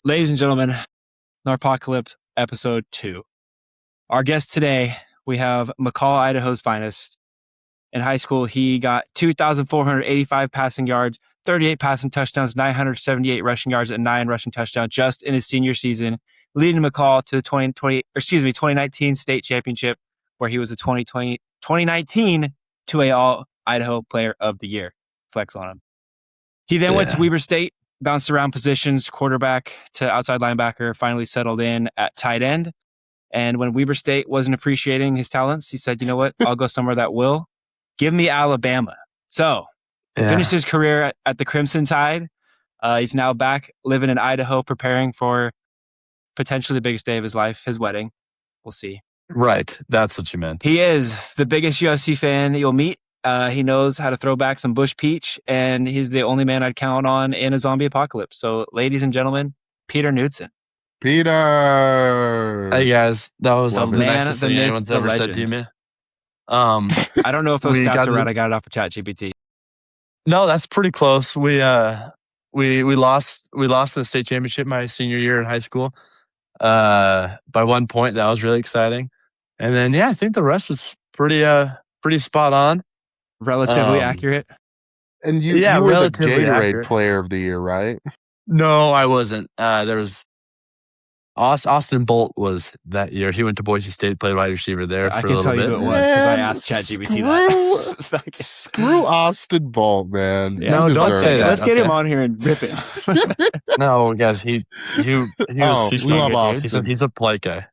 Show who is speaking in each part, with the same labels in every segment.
Speaker 1: Ladies and gentlemen, Narpocalypse episode 2. Our guest today, we have McCall, Idaho's finest. In high school, he got 2,485 passing yards, 38 passing touchdowns, 978 rushing yards, and 9 rushing touchdowns just in his senior season, leading McCall to the 2019 state championship, where he was the 2019 2A All-Idaho Player of the Year. Flex on him. He then went to Weber State, bounced around positions, quarterback to outside linebacker, finally settled in at tight end. And when Weber State wasn't appreciating his talents, he said, you know what? I'll go somewhere that will. Give me Alabama. So he finished his career at the Crimson Tide. He's now back living in Idaho, preparing for potentially the biggest day of his life, his wedding. We'll see.
Speaker 2: Right. That's what you meant.
Speaker 1: He is the biggest UFC fan you'll meet. He knows how to throw back some Bush Peach, and he's the only man I'd count on in a zombie apocalypse. So, ladies and gentlemen, Peter Knudson.
Speaker 3: Peter!
Speaker 2: Hey, guys. That was the
Speaker 1: man,
Speaker 2: nicest
Speaker 1: the
Speaker 2: thing
Speaker 1: myth,
Speaker 2: anyone's
Speaker 1: the
Speaker 2: ever said
Speaker 1: legend.
Speaker 2: to me.
Speaker 1: I don't know if those
Speaker 2: We
Speaker 1: stats
Speaker 2: got
Speaker 1: are right.
Speaker 2: the-
Speaker 1: I got it off of ChatGPT.
Speaker 2: No, that's pretty close. We lost in the state championship my senior year in high school. By 1 point, that was really exciting. And then, I think the rest was pretty spot on.
Speaker 1: Relatively accurate.
Speaker 3: And you were the
Speaker 2: relatively
Speaker 3: Gatorade
Speaker 2: accurate.
Speaker 3: Player of the Year, right?
Speaker 2: No, I wasn't. There was Austin Bolt was that year. He went to Boise State, played wide receiver there
Speaker 1: I
Speaker 2: for a
Speaker 1: can
Speaker 2: little
Speaker 1: tell you
Speaker 2: bit.
Speaker 1: who it was because I asked ChatGPT that.
Speaker 3: Screw Austin Bolt, man.
Speaker 1: Yeah,
Speaker 2: No,
Speaker 3: You
Speaker 2: don't
Speaker 3: deserve
Speaker 2: say
Speaker 3: it.
Speaker 2: that.
Speaker 1: Let's get him
Speaker 2: Okay.
Speaker 1: on here and rip it.
Speaker 2: No, guys, he was
Speaker 3: Oh,
Speaker 2: he's
Speaker 3: we love
Speaker 2: good, dude.
Speaker 3: Austin.
Speaker 2: He's a polite guy.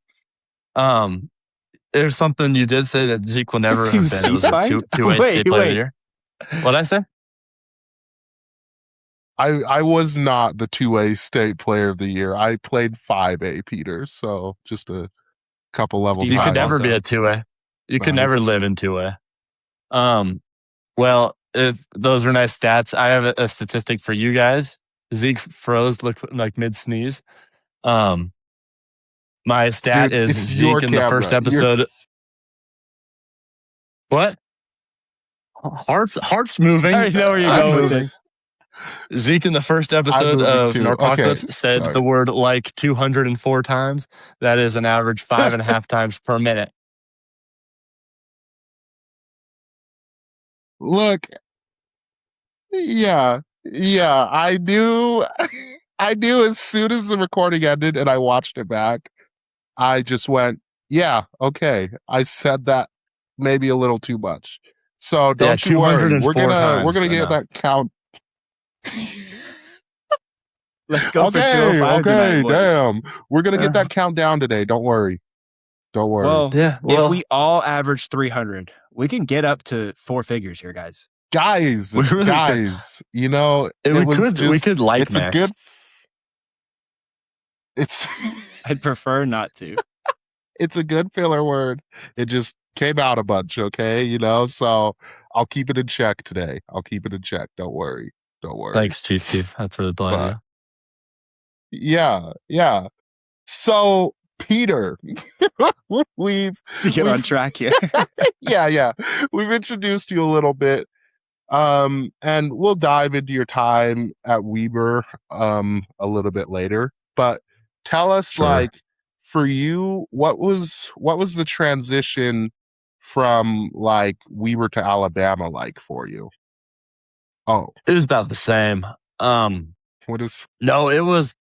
Speaker 2: There's something you did say that Zeke will never
Speaker 1: He
Speaker 2: have
Speaker 1: was
Speaker 2: been. It was a
Speaker 1: C-spine?
Speaker 2: two-way
Speaker 1: Wait,
Speaker 2: state player of
Speaker 1: wait.
Speaker 2: the year. What'd I say?
Speaker 3: I was not the 2A State Player of the Year. I played 5A, Peter. So just a couple levels
Speaker 1: Steve,
Speaker 2: You
Speaker 3: higher.
Speaker 2: could never
Speaker 1: also.
Speaker 2: be a two-way. You could never
Speaker 3: Nice.
Speaker 2: live in two-way. Well, if those are nice stats, I have a statistic for you guys. Zeke froze, looked like mid-sneeze. My stat
Speaker 3: Dude,
Speaker 2: is
Speaker 3: it's your
Speaker 2: Zeke in the first
Speaker 3: camera.
Speaker 2: episode. What? Heart's moving.
Speaker 1: I already know where you're
Speaker 3: I'm
Speaker 1: going with
Speaker 3: moving.
Speaker 1: this.
Speaker 2: Zeke in the first episode
Speaker 3: moving
Speaker 2: of
Speaker 3: too.
Speaker 2: Narpocalypse
Speaker 3: Okay,
Speaker 2: said
Speaker 3: sorry.
Speaker 2: the word like 204 times. That is an average 5.5 times per minute.
Speaker 3: Look, yeah, I knew as soon as the recording ended and I watched it back, I just went, yeah, okay. I said that maybe a little too much. So don't you worry. We're
Speaker 2: 204
Speaker 3: gonna
Speaker 2: times
Speaker 3: get
Speaker 2: enough.
Speaker 3: that count.
Speaker 1: Let's go for
Speaker 3: Okay,
Speaker 1: 205 tonight, boys.
Speaker 3: damn. We're gonna get that countdown today. Don't worry.
Speaker 1: Well,
Speaker 2: Yeah,
Speaker 1: if we all average 300, we can get up to 4 figures here, guys.
Speaker 3: guys,
Speaker 2: We really
Speaker 3: guys, you know,
Speaker 2: we
Speaker 3: it was
Speaker 2: could
Speaker 3: just,
Speaker 2: we could like
Speaker 3: it's a
Speaker 2: Max.
Speaker 3: good it's
Speaker 1: I'd prefer not to.
Speaker 3: it's a good filler word. It just came out a bunch, okay? You know, so I'll keep it in check today. I'll keep it in check. Don't worry.
Speaker 2: Thanks, Chief Keef. That's really blind.
Speaker 3: But- Yeah. So Peter, we've
Speaker 1: To get on track here.
Speaker 3: yeah. We've introduced you a little bit. And we'll dive into your time at Weber a little bit later. But tell us,
Speaker 2: Sure.
Speaker 3: like, for you, what was the transition from like Weber to Alabama like for you? Oh,
Speaker 2: It was about the same.
Speaker 3: what is
Speaker 2: No, it was.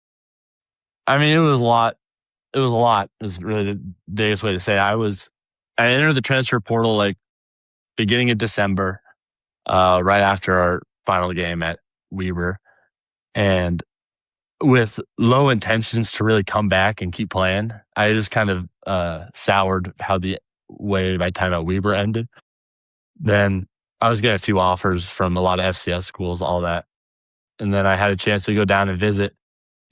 Speaker 2: I mean, it was a lot. It was a lot. Is really the biggest way to say it. I entered the transfer portal like beginning of December, right after our final game at Weber, and with low intentions to really come back and keep playing. I just kind of soured how the way my time at Weber ended. Then I was getting a few offers from a lot of FCS schools, all that. And then I had a chance to go down and visit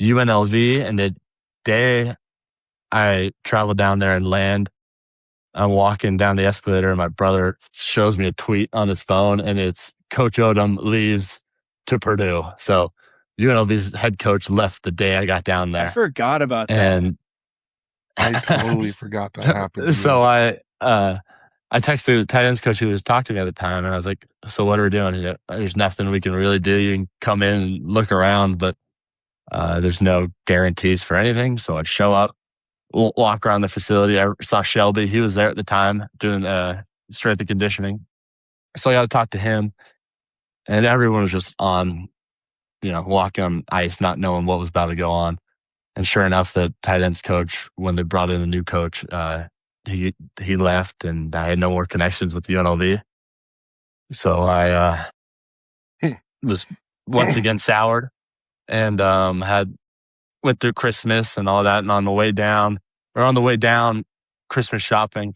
Speaker 2: UNLV. And the day I traveled down there and land, I'm walking down the escalator and my brother shows me a tweet on his phone and it's Coach Odom leaves to Purdue. So UNLV's head coach left the day I got down
Speaker 1: I
Speaker 2: there.
Speaker 1: forgot about that.
Speaker 2: And
Speaker 3: I totally forgot that happened.
Speaker 2: so I texted the tight ends coach who was talking to me at the time, and I was like, "So what are we doing?" He's like, "There's nothing we can really do. You can come in and look around, but There's no guarantees for anything. So I'd show up, walk around the facility. I saw Shelby. He was there at the time doing strength and conditioning. So I got to talk to him. And everyone was just on, walking on ice, not knowing what was about to go on. And sure enough, the tight ends coach, when they brought in a new coach, he left, and I had no more connections with UNLV. So I was once again soured, and went through Christmas and all that. And on the way down Christmas shopping,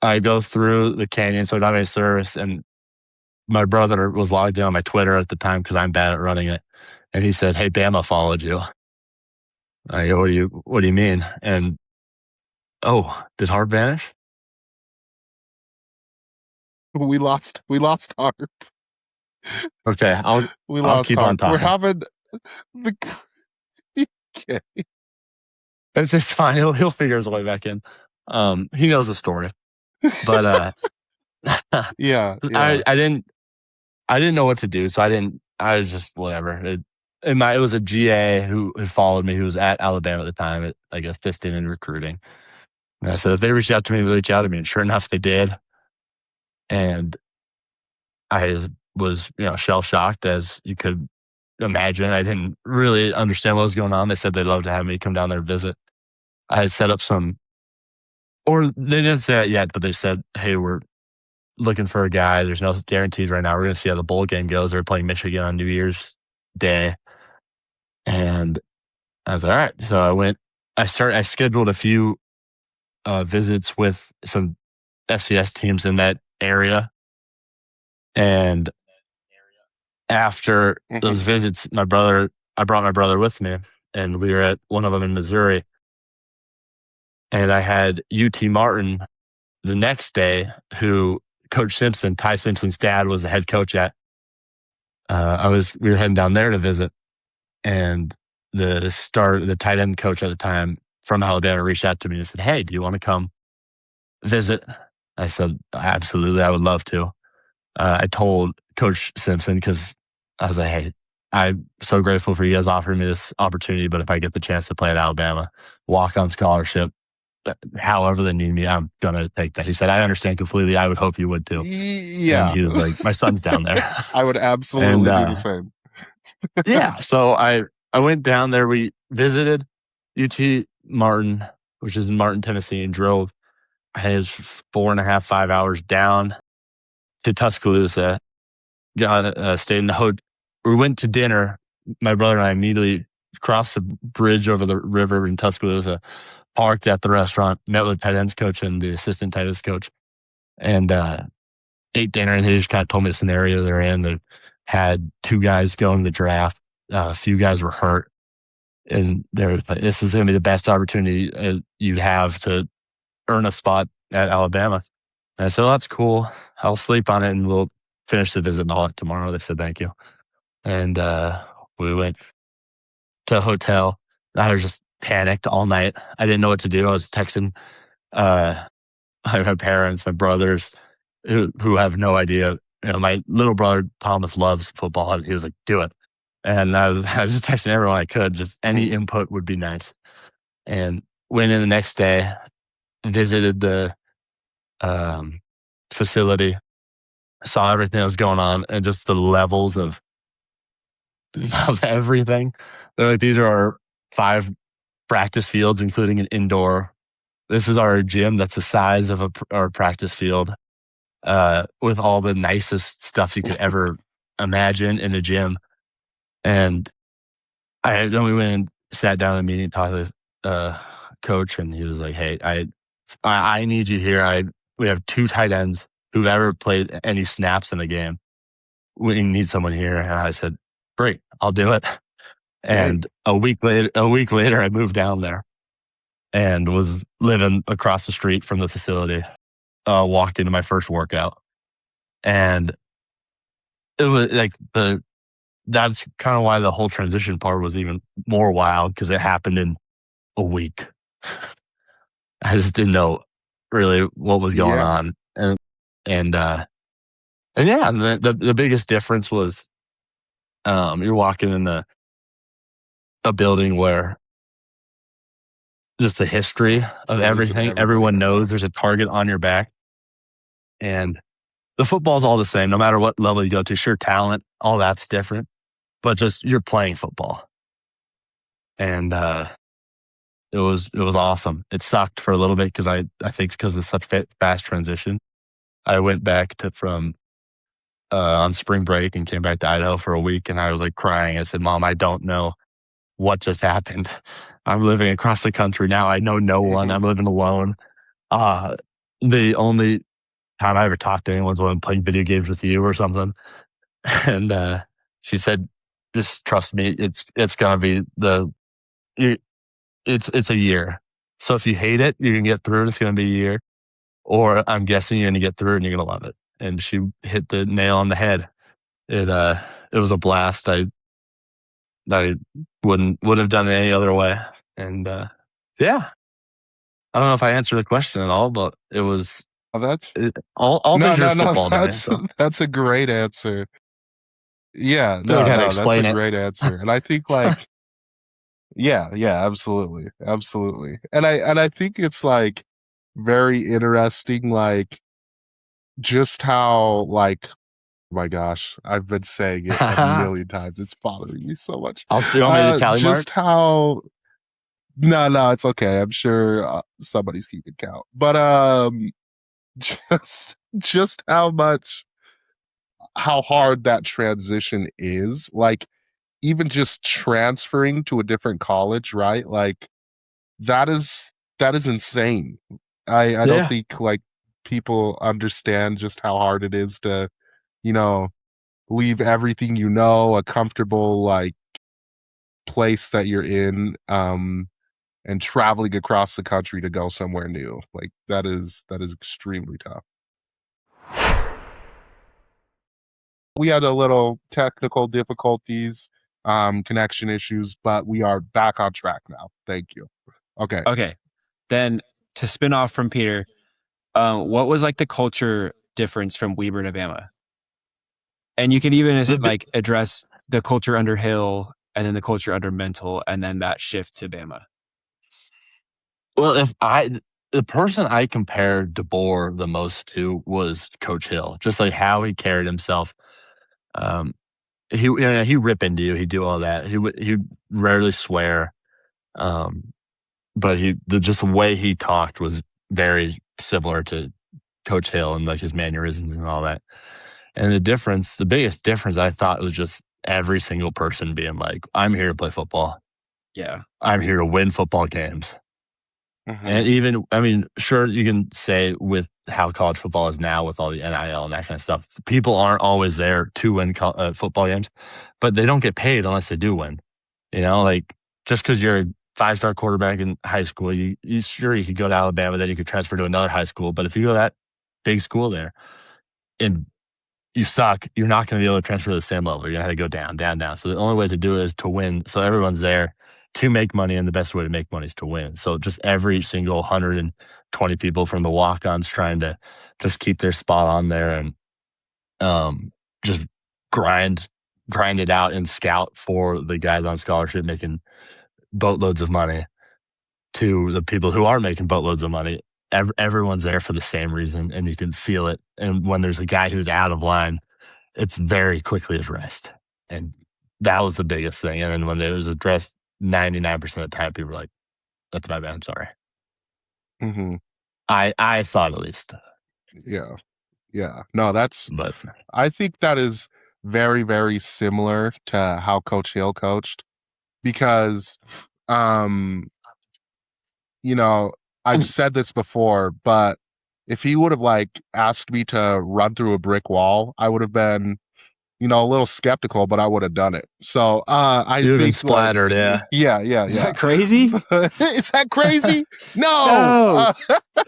Speaker 2: I go through the canyon, so I don't have any service. And my brother was logged in on my Twitter at the time because I'm bad at running it, and he said, "Hey, Bama followed you." I go, what do you mean? And did Harp vanish?
Speaker 3: We lost Harp.
Speaker 2: Okay, I'll keep on talking.
Speaker 3: We're having the okay.
Speaker 2: It's fine. He'll figure his way back in. He knows the story, but
Speaker 3: yeah.
Speaker 2: I didn't know what to do, so I was just whatever. It was a GA who had followed me, who was at Alabama at the time, like assisting in recruiting. And I said, if they reach out to me, they'll reach out to me. And sure enough, they did. And I was, shell shocked, as you could imagine. I didn't really understand what was going on. They said they'd love to have me come down there and visit. I had set up or they didn't say it yet, but they said, hey, we're looking for a guy. There's no guarantees right now. We're going to see how the bowl game goes. They're playing Michigan on New Year's Day. And I was like, all right. So I went, I scheduled a few visits with some FCS teams in that area. And after those visits, I brought my brother with me, and we were at one of them in Missouri. And I had UT Martin the next day, who Coach Simpson, Ty Simpson's dad, was the head coach at. We were heading down there to visit, and the tight end coach at the time from Alabama reached out to me and said, hey, do you want to come visit? I said, absolutely, I would love to. I told Coach Simpson, because I was like, hey, I'm so grateful for you guys offering me this opportunity, but if I get the chance to play at Alabama, walk on scholarship, however they need me, I'm going to take that. He said, I understand completely. I would hope you would too.
Speaker 3: Yeah.
Speaker 2: And he was like, my son's down there.
Speaker 3: I would absolutely do the same.
Speaker 2: Yeah. So I went down there. We visited UT Martin, which is in Martin, Tennessee, and drove, I think it was 4.5, 5 hours down to Tuscaloosa. Stayed in the hotel. We went to dinner. My brother and I immediately crossed the bridge over the river in Tuscaloosa, parked at the restaurant, met with the tight ends coach and the assistant tight ends coach, and ate dinner. And they just kind of told me the scenario they're in. They had 2 guys go in the draft. A few guys were hurt. And they're like, this is going to be the best opportunity you'd have to earn a spot at Alabama. And I said, well, that's cool. I'll sleep on it and we'll finish the visit and all that tomorrow. They said, thank you. And we went to a hotel. I was just panicked all night. I didn't know what to do. I was texting my parents, my brothers, who have no idea. My little brother, Thomas, loves football. And he was like, do it. And I was just texting everyone I could. Just any input would be nice. And went in the next day, visited the facility, saw everything that was going on, and just the levels of everything. They're like, these are our 5 practice fields, including an indoor. This is our gym that's the size of our practice field, with all the nicest stuff you could ever imagine in a gym. And then we went and sat down in the meeting, talked with coach, and he was like, hey, I need you here. We have 2 tight ends who've ever played any snaps in a game. We need someone here. And I said, great, I'll do it. And a week later, I moved down there and was living across the street from the facility, walked into my first workout. And it was like that's kind of why the whole transition part was even more wild, because it happened in a week. I just didn't know really what was going on. And yeah, the biggest difference was you're walking in a building where just the history of everything, everyone knows there's a target on your back. And the football's all the same, no matter what level you go to. Sure, talent, all that's different, but just you're playing football. And it was awesome. It sucked for a little bit because I think because it's such fast transition. I went back from on spring break and came back to Idaho for a week, and I was like crying. I said, "Mom, I don't know what just happened. I'm living across the country now. I know no one. I'm living alone." The only time I ever talked to anyone was when I'm playing video games with you or something. And she said, "Just trust me. It's gonna be it's a year. So if you hate it, you're gonna get through it. It's gonna be a year, or I'm guessing you're gonna get through it and you're gonna love it." And she hit the nail on the head. It was a blast. I wouldn't have done it any other way. And yeah, I don't know if I answered the question at all, but it was all things are football to me. So.
Speaker 3: That's a great answer. Yeah,
Speaker 2: no,
Speaker 3: that's a great answer. And I think like yeah, absolutely. And I think it's like very interesting, like just how like my gosh, I've been saying it a million times. It's bothering me so much.
Speaker 2: I'll still want me to tally
Speaker 3: just
Speaker 2: mark?
Speaker 3: how no, it's okay. I'm sure somebody's keeping count. But just how hard that transition is. Like even just transferring to a different college, right? Like that is insane. I don't think like people understand just how hard it is to, leave everything a comfortable like place that you're in, and traveling across the country to go somewhere new. Like that is extremely tough. We had a little technical difficulties, connection issues, but we are back on track now. Thank you. Okay.
Speaker 1: Then to spin off from Peter, what was like the culture difference from Weber to Bama? And you can even like address the culture under Hill and then the culture under Mental and then that shift to Bama.
Speaker 2: Well, the person I compared DeBoer the most to was Coach Hill, just like how he carried himself. He rip into you, he'd do all that. He rarely swear, but just the way he talked was very similar to Coach Hill and like his mannerisms and all that. And the biggest difference I thought was just every single person being like, "I'm here to play football.
Speaker 1: Yeah,
Speaker 2: I'm here to win football games."
Speaker 3: Mm-hmm.
Speaker 2: And even, I mean, sure, you can say with how college football is now with all the NIL and that kind of stuff, people aren't always there to win football games, but they don't get paid unless they do win. Like just because you're a 5-star quarterback in high school, you could go to Alabama, then you could transfer to another high school. But if you go to that big school there and you suck, you're not going to be able to transfer to the same level. You're going to have to go down, down, down. So the only way to do it is to win. So everyone's there to make money, and the best way to make money is to win. So just every single 120 people from the walk-ons trying to just keep their spot on there and just grind it out and scout for the guys on scholarship making boatloads of money to the people who are making boatloads of money. Everyone's there for the same reason, and you can feel it. And when there's a guy who's out of line, it's very quickly addressed. And that was the biggest thing. And then when it was addressed 99% of the time, people were like, "That's my bad. I'm sorry."
Speaker 3: Mm-hmm.
Speaker 2: I thought at least.
Speaker 3: Yeah. No, I think that is very, very similar to how Coach Hill coached because, I've said this before, but if he would have like asked me to run through a brick wall, I would have been, a little skeptical, but I would have done it. So I
Speaker 2: You'd have been
Speaker 3: think
Speaker 2: splattered, yeah.
Speaker 3: Is
Speaker 1: that crazy?
Speaker 3: Is that crazy? No.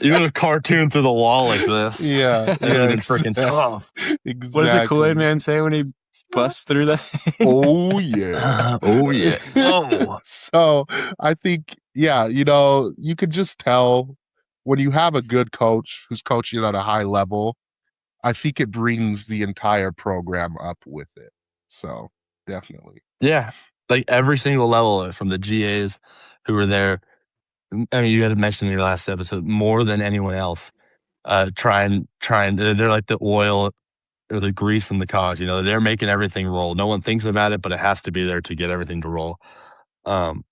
Speaker 2: You would have cartooned through the wall like this.
Speaker 3: Yeah.
Speaker 2: It would have been freaking tough.
Speaker 3: Exactly.
Speaker 1: What does the Kool-Aid Man say when he busts through that thing?
Speaker 3: Oh yeah.
Speaker 2: Oh yeah. Whoa.
Speaker 3: So I think, you could just tell when you have a good coach who's coaching at a high level, I think it brings the entire program up with it. So definitely.
Speaker 2: Yeah. like every single level from the GAs who were there. I mean, you had mentioned in your last episode more than anyone else. Trying. They're like the oil or the grease in the cogs. They're making everything roll. No one thinks about it, but it has to be there to get everything to roll. And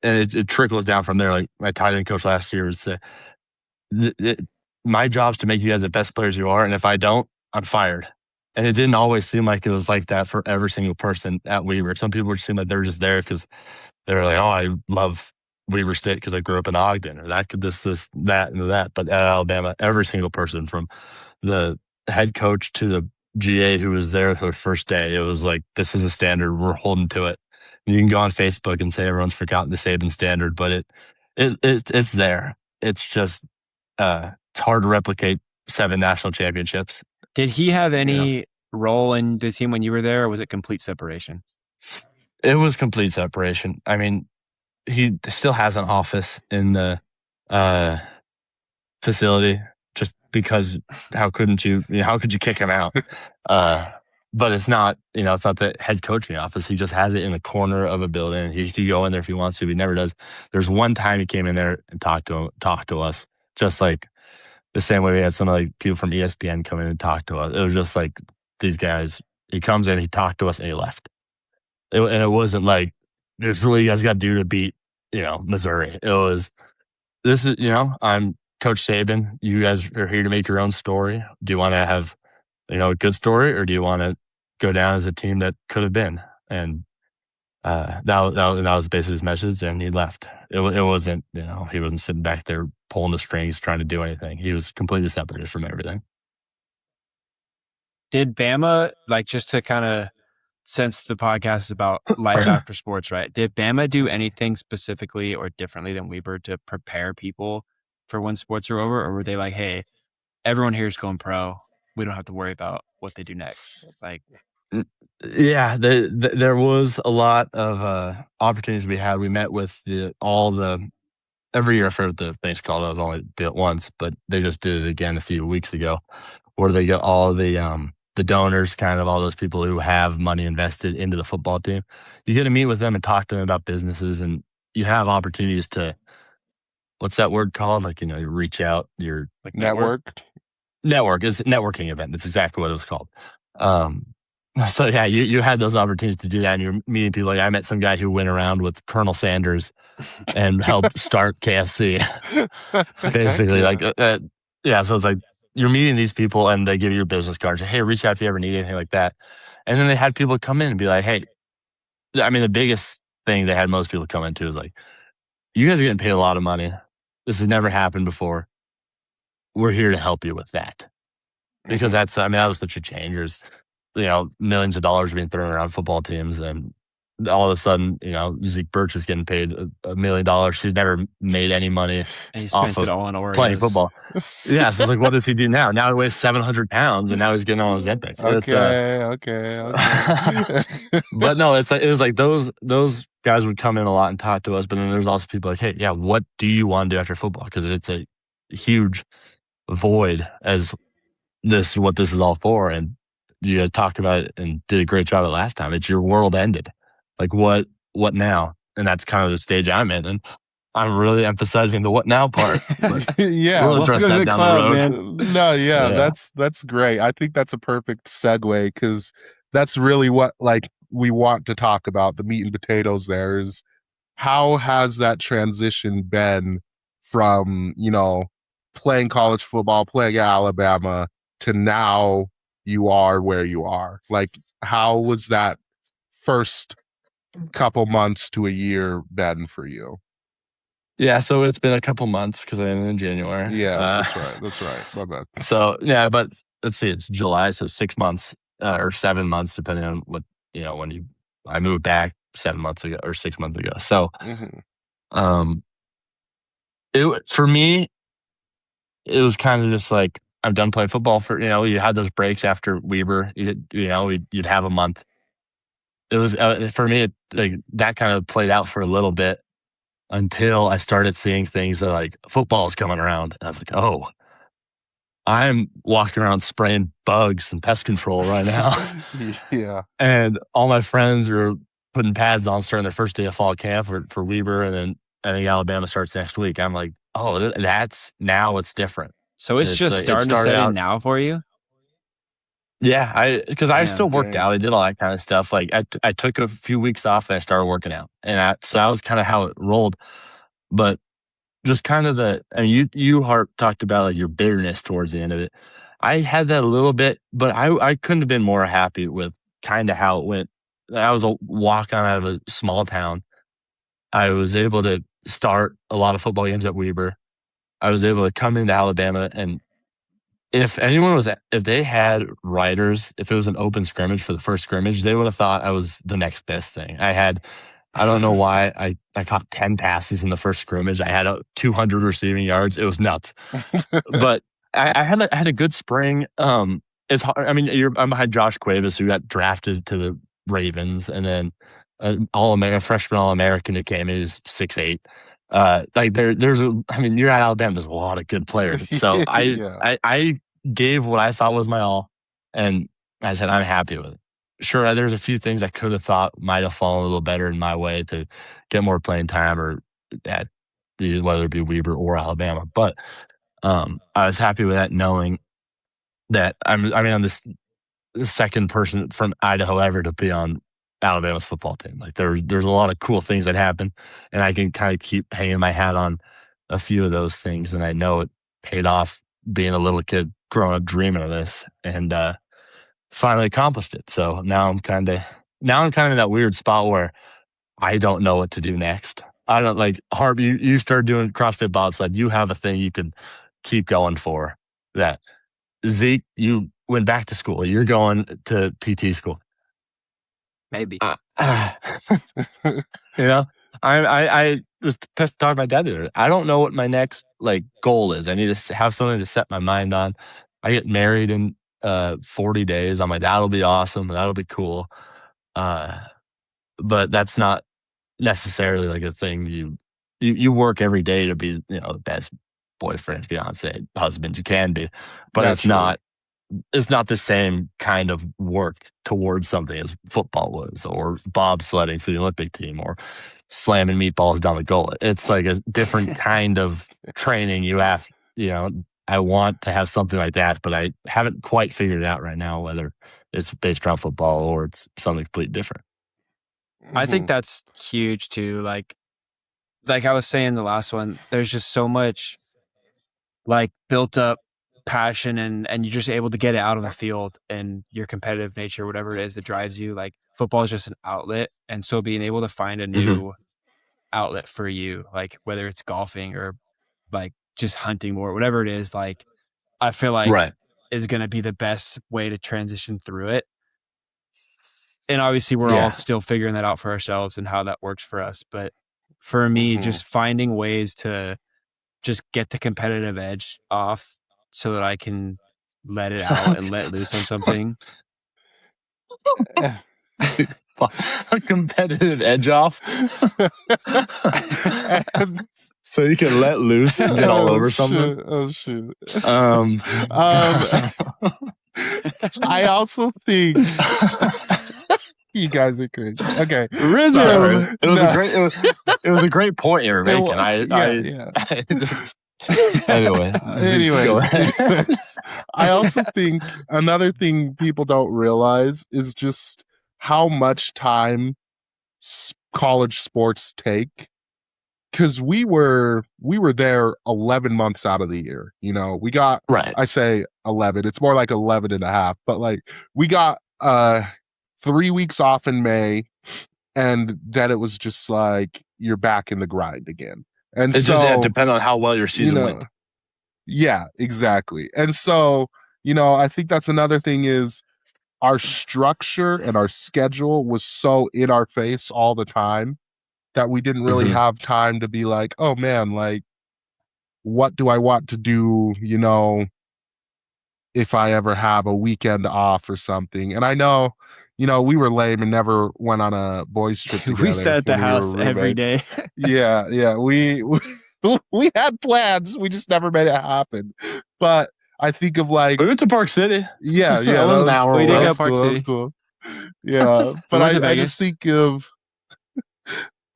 Speaker 2: it trickles down from there. Like my tight end coach last year would say, my job's to make you guys the best players you are, and if I don't, I'm fired. And it didn't always seem like it was like that for every single person at Weber. Some people would seem like they're just there because they're like, oh, I love Weber State because I grew up in Ogden, or that, that, and that. But at Alabama, every single person from the head coach to the GA who was there the first day, it was like, this is a standard. We're holding to it. You can go on Facebook and say everyone's forgotten the Saban standard, but it's there. It's just it's hard to replicate 7 national championships.
Speaker 1: Did he have any role in the team when you were there, or was it complete separation?
Speaker 2: It was complete separation. I mean, he still has an office in the facility just because how could you kick him out? But it's not, it's not the head coaching office. He just has it in the corner of a building. He could go in there if he wants to. He never does. There's one time he came in there and talked to us, just like the same way we had some like people from ESPN come in and talk to us. It was just like these guys. He comes in, he talked to us, and he left. And it wasn't like, this is what you guys got to do to beat, Missouri. It was, this is, I'm Coach Saban. You guys are here to make your own story. Do you want to have, a good story, or do you want to go down as a team that could have been? And that was basically his message, and he left. It wasn't, he wasn't sitting back there pulling the strings trying to do anything. He was completely separated from everything.
Speaker 1: Did Bama, like, just to kind of, since the podcast is about life after sports, right? Did Bama do anything specifically or differently than Weber to prepare people for when sports are over? Or were they like, hey, everyone here is going pro. We don't have to worry about what they do next? Like,
Speaker 2: yeah, there was a lot of opportunities we had. We met with every year. I forget what the thing's called. I was only did it once, but they just did it again a few weeks ago, where they get all the donors, kind of all those people who have money invested into the football team. You get to meet with them and talk to them about businesses, and you have opportunities to, what's that word called? Like, you reach out, your
Speaker 3: like network.
Speaker 2: Network is networking event. That's exactly what it was called. So yeah, you had those opportunities to do that, and you're meeting people. Like, I met some guy who went around with Colonel Sanders and helped start KFC. Basically, yeah. So it's like, you're meeting these people, and they give you your business cards. Hey, reach out if you ever need anything like that. And then they had people come in and be like, hey, I mean, the biggest thing they had most people come into is like, you guys are getting paid a lot of money. This has never happened before. We're here to help you with that. Because that was such a change. There's, millions of dollars being thrown around football teams, and all of a sudden, Zeke Birch is getting paid $1 million. She's never made any money
Speaker 1: and he spent
Speaker 2: off
Speaker 1: it all on
Speaker 2: of
Speaker 1: Oreos.
Speaker 2: playing football. Yeah, so it's like, what does he do now? Now he weighs 700 pounds, and now he's getting on Ozempic.
Speaker 3: Okay.
Speaker 2: But no, it was like those guys would come in a lot and talk to us. But then there's also people like, hey, yeah, what do you want to do after football? Because it's a huge void as what this is all for. And you guys talked about it and did a great job at last time. It's your world ended. Like, what now? And that's kind of the stage I'm in. And I'm really emphasizing the what now part.
Speaker 3: Yeah.
Speaker 2: We'll address that down the road.
Speaker 3: Man. No, yeah, that's great. I think that's a perfect segue, because that's really what, like, we want to talk about. The meat and potatoes there is, how has that transition been from, playing college football, playing at Alabama, to now you are where you are? Like, how was that first couple months to a year been for you?
Speaker 2: Yeah, so it's been a couple months because I ended in January.
Speaker 3: Yeah, that's right. My bad.
Speaker 2: So yeah, but let's see, it's July, so 6 months or 7 months, depending on what, I moved back 7 months ago or 6 months ago. So, for me, it was kind of just like, I'm done playing football. For you had those breaks after Weber. You'd have a month. It was for me, that kind of played out for a little bit until I started seeing things that, like, football is coming around, and I was like, oh, I'm walking around spraying bugs and pest control right now.
Speaker 3: Yeah,
Speaker 2: and all my friends are putting pads on starting their first day of fall camp for Weber, and then I think Alabama starts next week. I'm like, oh, that's now it's different.
Speaker 1: So it's just
Speaker 2: like,
Speaker 1: starting to set in now for you?
Speaker 2: Yeah, because I still worked
Speaker 3: Dang.
Speaker 2: out. I did all that kind of stuff. Like I took a few weeks off and I started working out, and so that was kind of how it rolled. But just kind of you Hart talked about like your bitterness towards the end of it. I had that a little bit, but I couldn't have been more happy with kind of how it went. I was a walk on out of a small town. I was able to start a lot of football games at Weber. I was able to come into Alabama, and if they had writers, if it was an open scrimmage for the first scrimmage, they would have thought I was the next best thing. I don't know why I caught 10 passes in the first scrimmage. I had 200 receiving yards. It was nuts. But I had a good spring. It's hard. I mean, I'm behind Josh Cuevas, who got drafted to the Ravens, and then freshman All-American who came in, he was 6'8". Like you're at Alabama, there's a lot of good players. So I gave what I thought was my all, and I said I'm happy with it. Sure, there's a few things I could have thought might have fallen a little better in my way to get more playing time, or at whether it be Weber or Alabama. But I was happy with that, knowing that I'm this second person from Idaho ever to be on Alabama's football team. Like there's a lot of cool things that happen, and I can kind of keep hanging my hat on a few of those things. And I know it paid off being a little kid growing up dreaming of this, and finally accomplished it. So now I'm kind of in that weird spot where I don't know what to do next. I don't like Harp. You started doing CrossFit bobsled. You have a thing you can keep going for. That Zeke, you went back to school. You're going to PT school.
Speaker 1: Maybe.
Speaker 2: You know, I was talking to my dad there. I don't know what my next goal is. I need to have something to set my mind on. I get married in 40 days. I'm like, that'll be awesome. That'll be cool. But that's not necessarily like a thing you work every day to be, the best boyfriend, fiance, husband you can be. But it's not the same kind of work towards something as football was, or bobsledding for the Olympic team, or slamming meatballs down the gullet. It's like a different kind of training you have. I want to have something like that, but I haven't quite figured it out right now, whether it's based around football or it's something completely different.
Speaker 1: I think that's huge too. Like I was saying the last one, there's just so much built up passion, and you're just able to get it out on the field, and your competitive nature, whatever it is that drives you. Like football is just an outlet, and so being able to find a new outlet for you, like whether it's golfing or just hunting more, whatever it is, I feel like is going to be the best way to transition through it. And obviously we're all still figuring that out for ourselves and how that works for us. But for me, just finding ways to just get the competitive edge off so that I can let it out and let loose on something.
Speaker 2: A competitive edge off. So you can let loose and get all over something.
Speaker 3: Oh shoot. I also think you guys are crazy. Okay.
Speaker 2: Rhythm. It was a great point you were making. Anyway, go ahead.
Speaker 3: I also think another thing people don't realize is just how much time college sports take. Because we were there 11 months out of the year. We got, I say 11, it's more like 11 and a half, but we got 3 weeks off in May, and then it was just you're back in the grind again. And
Speaker 2: it just depends on how well your season went.
Speaker 3: Yeah, exactly. And so, I think that's another thing is our structure and our schedule was so in our face all the time that we didn't really have time to be like, oh man, what do I want to do, if I ever have a weekend off or something. And I know, we were lame and never went on a boys trip together.
Speaker 1: We sat at the house every day.
Speaker 3: Yeah. We had plans. We just never made it happen. But I think of we
Speaker 2: went to Park City.
Speaker 3: Yeah.
Speaker 1: That was an hour. We did go to Park City.
Speaker 3: Cool. Yeah. But I just think of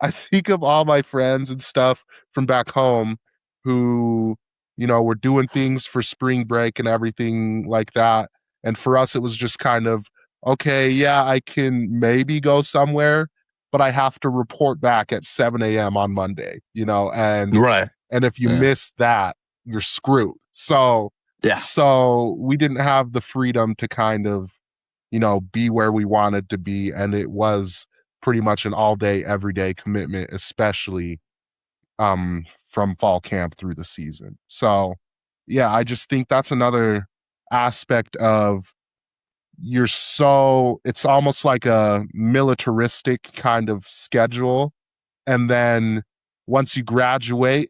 Speaker 3: I think of all my friends and stuff from back home who, were doing things for spring break and everything like that. And for us, it was just kind of, okay, yeah, I can maybe go somewhere, but I have to report back at 7 a.m. on Monday,
Speaker 2: Right.
Speaker 3: and if you
Speaker 2: Yeah.
Speaker 3: miss that, you're screwed. So
Speaker 2: Yeah.
Speaker 3: we didn't have the freedom to kind of, be where we wanted to be. And it was pretty much an all day, everyday commitment, especially from fall camp through the season. So yeah, I just think that's another aspect of it's almost like a militaristic kind of schedule. And then once you graduate,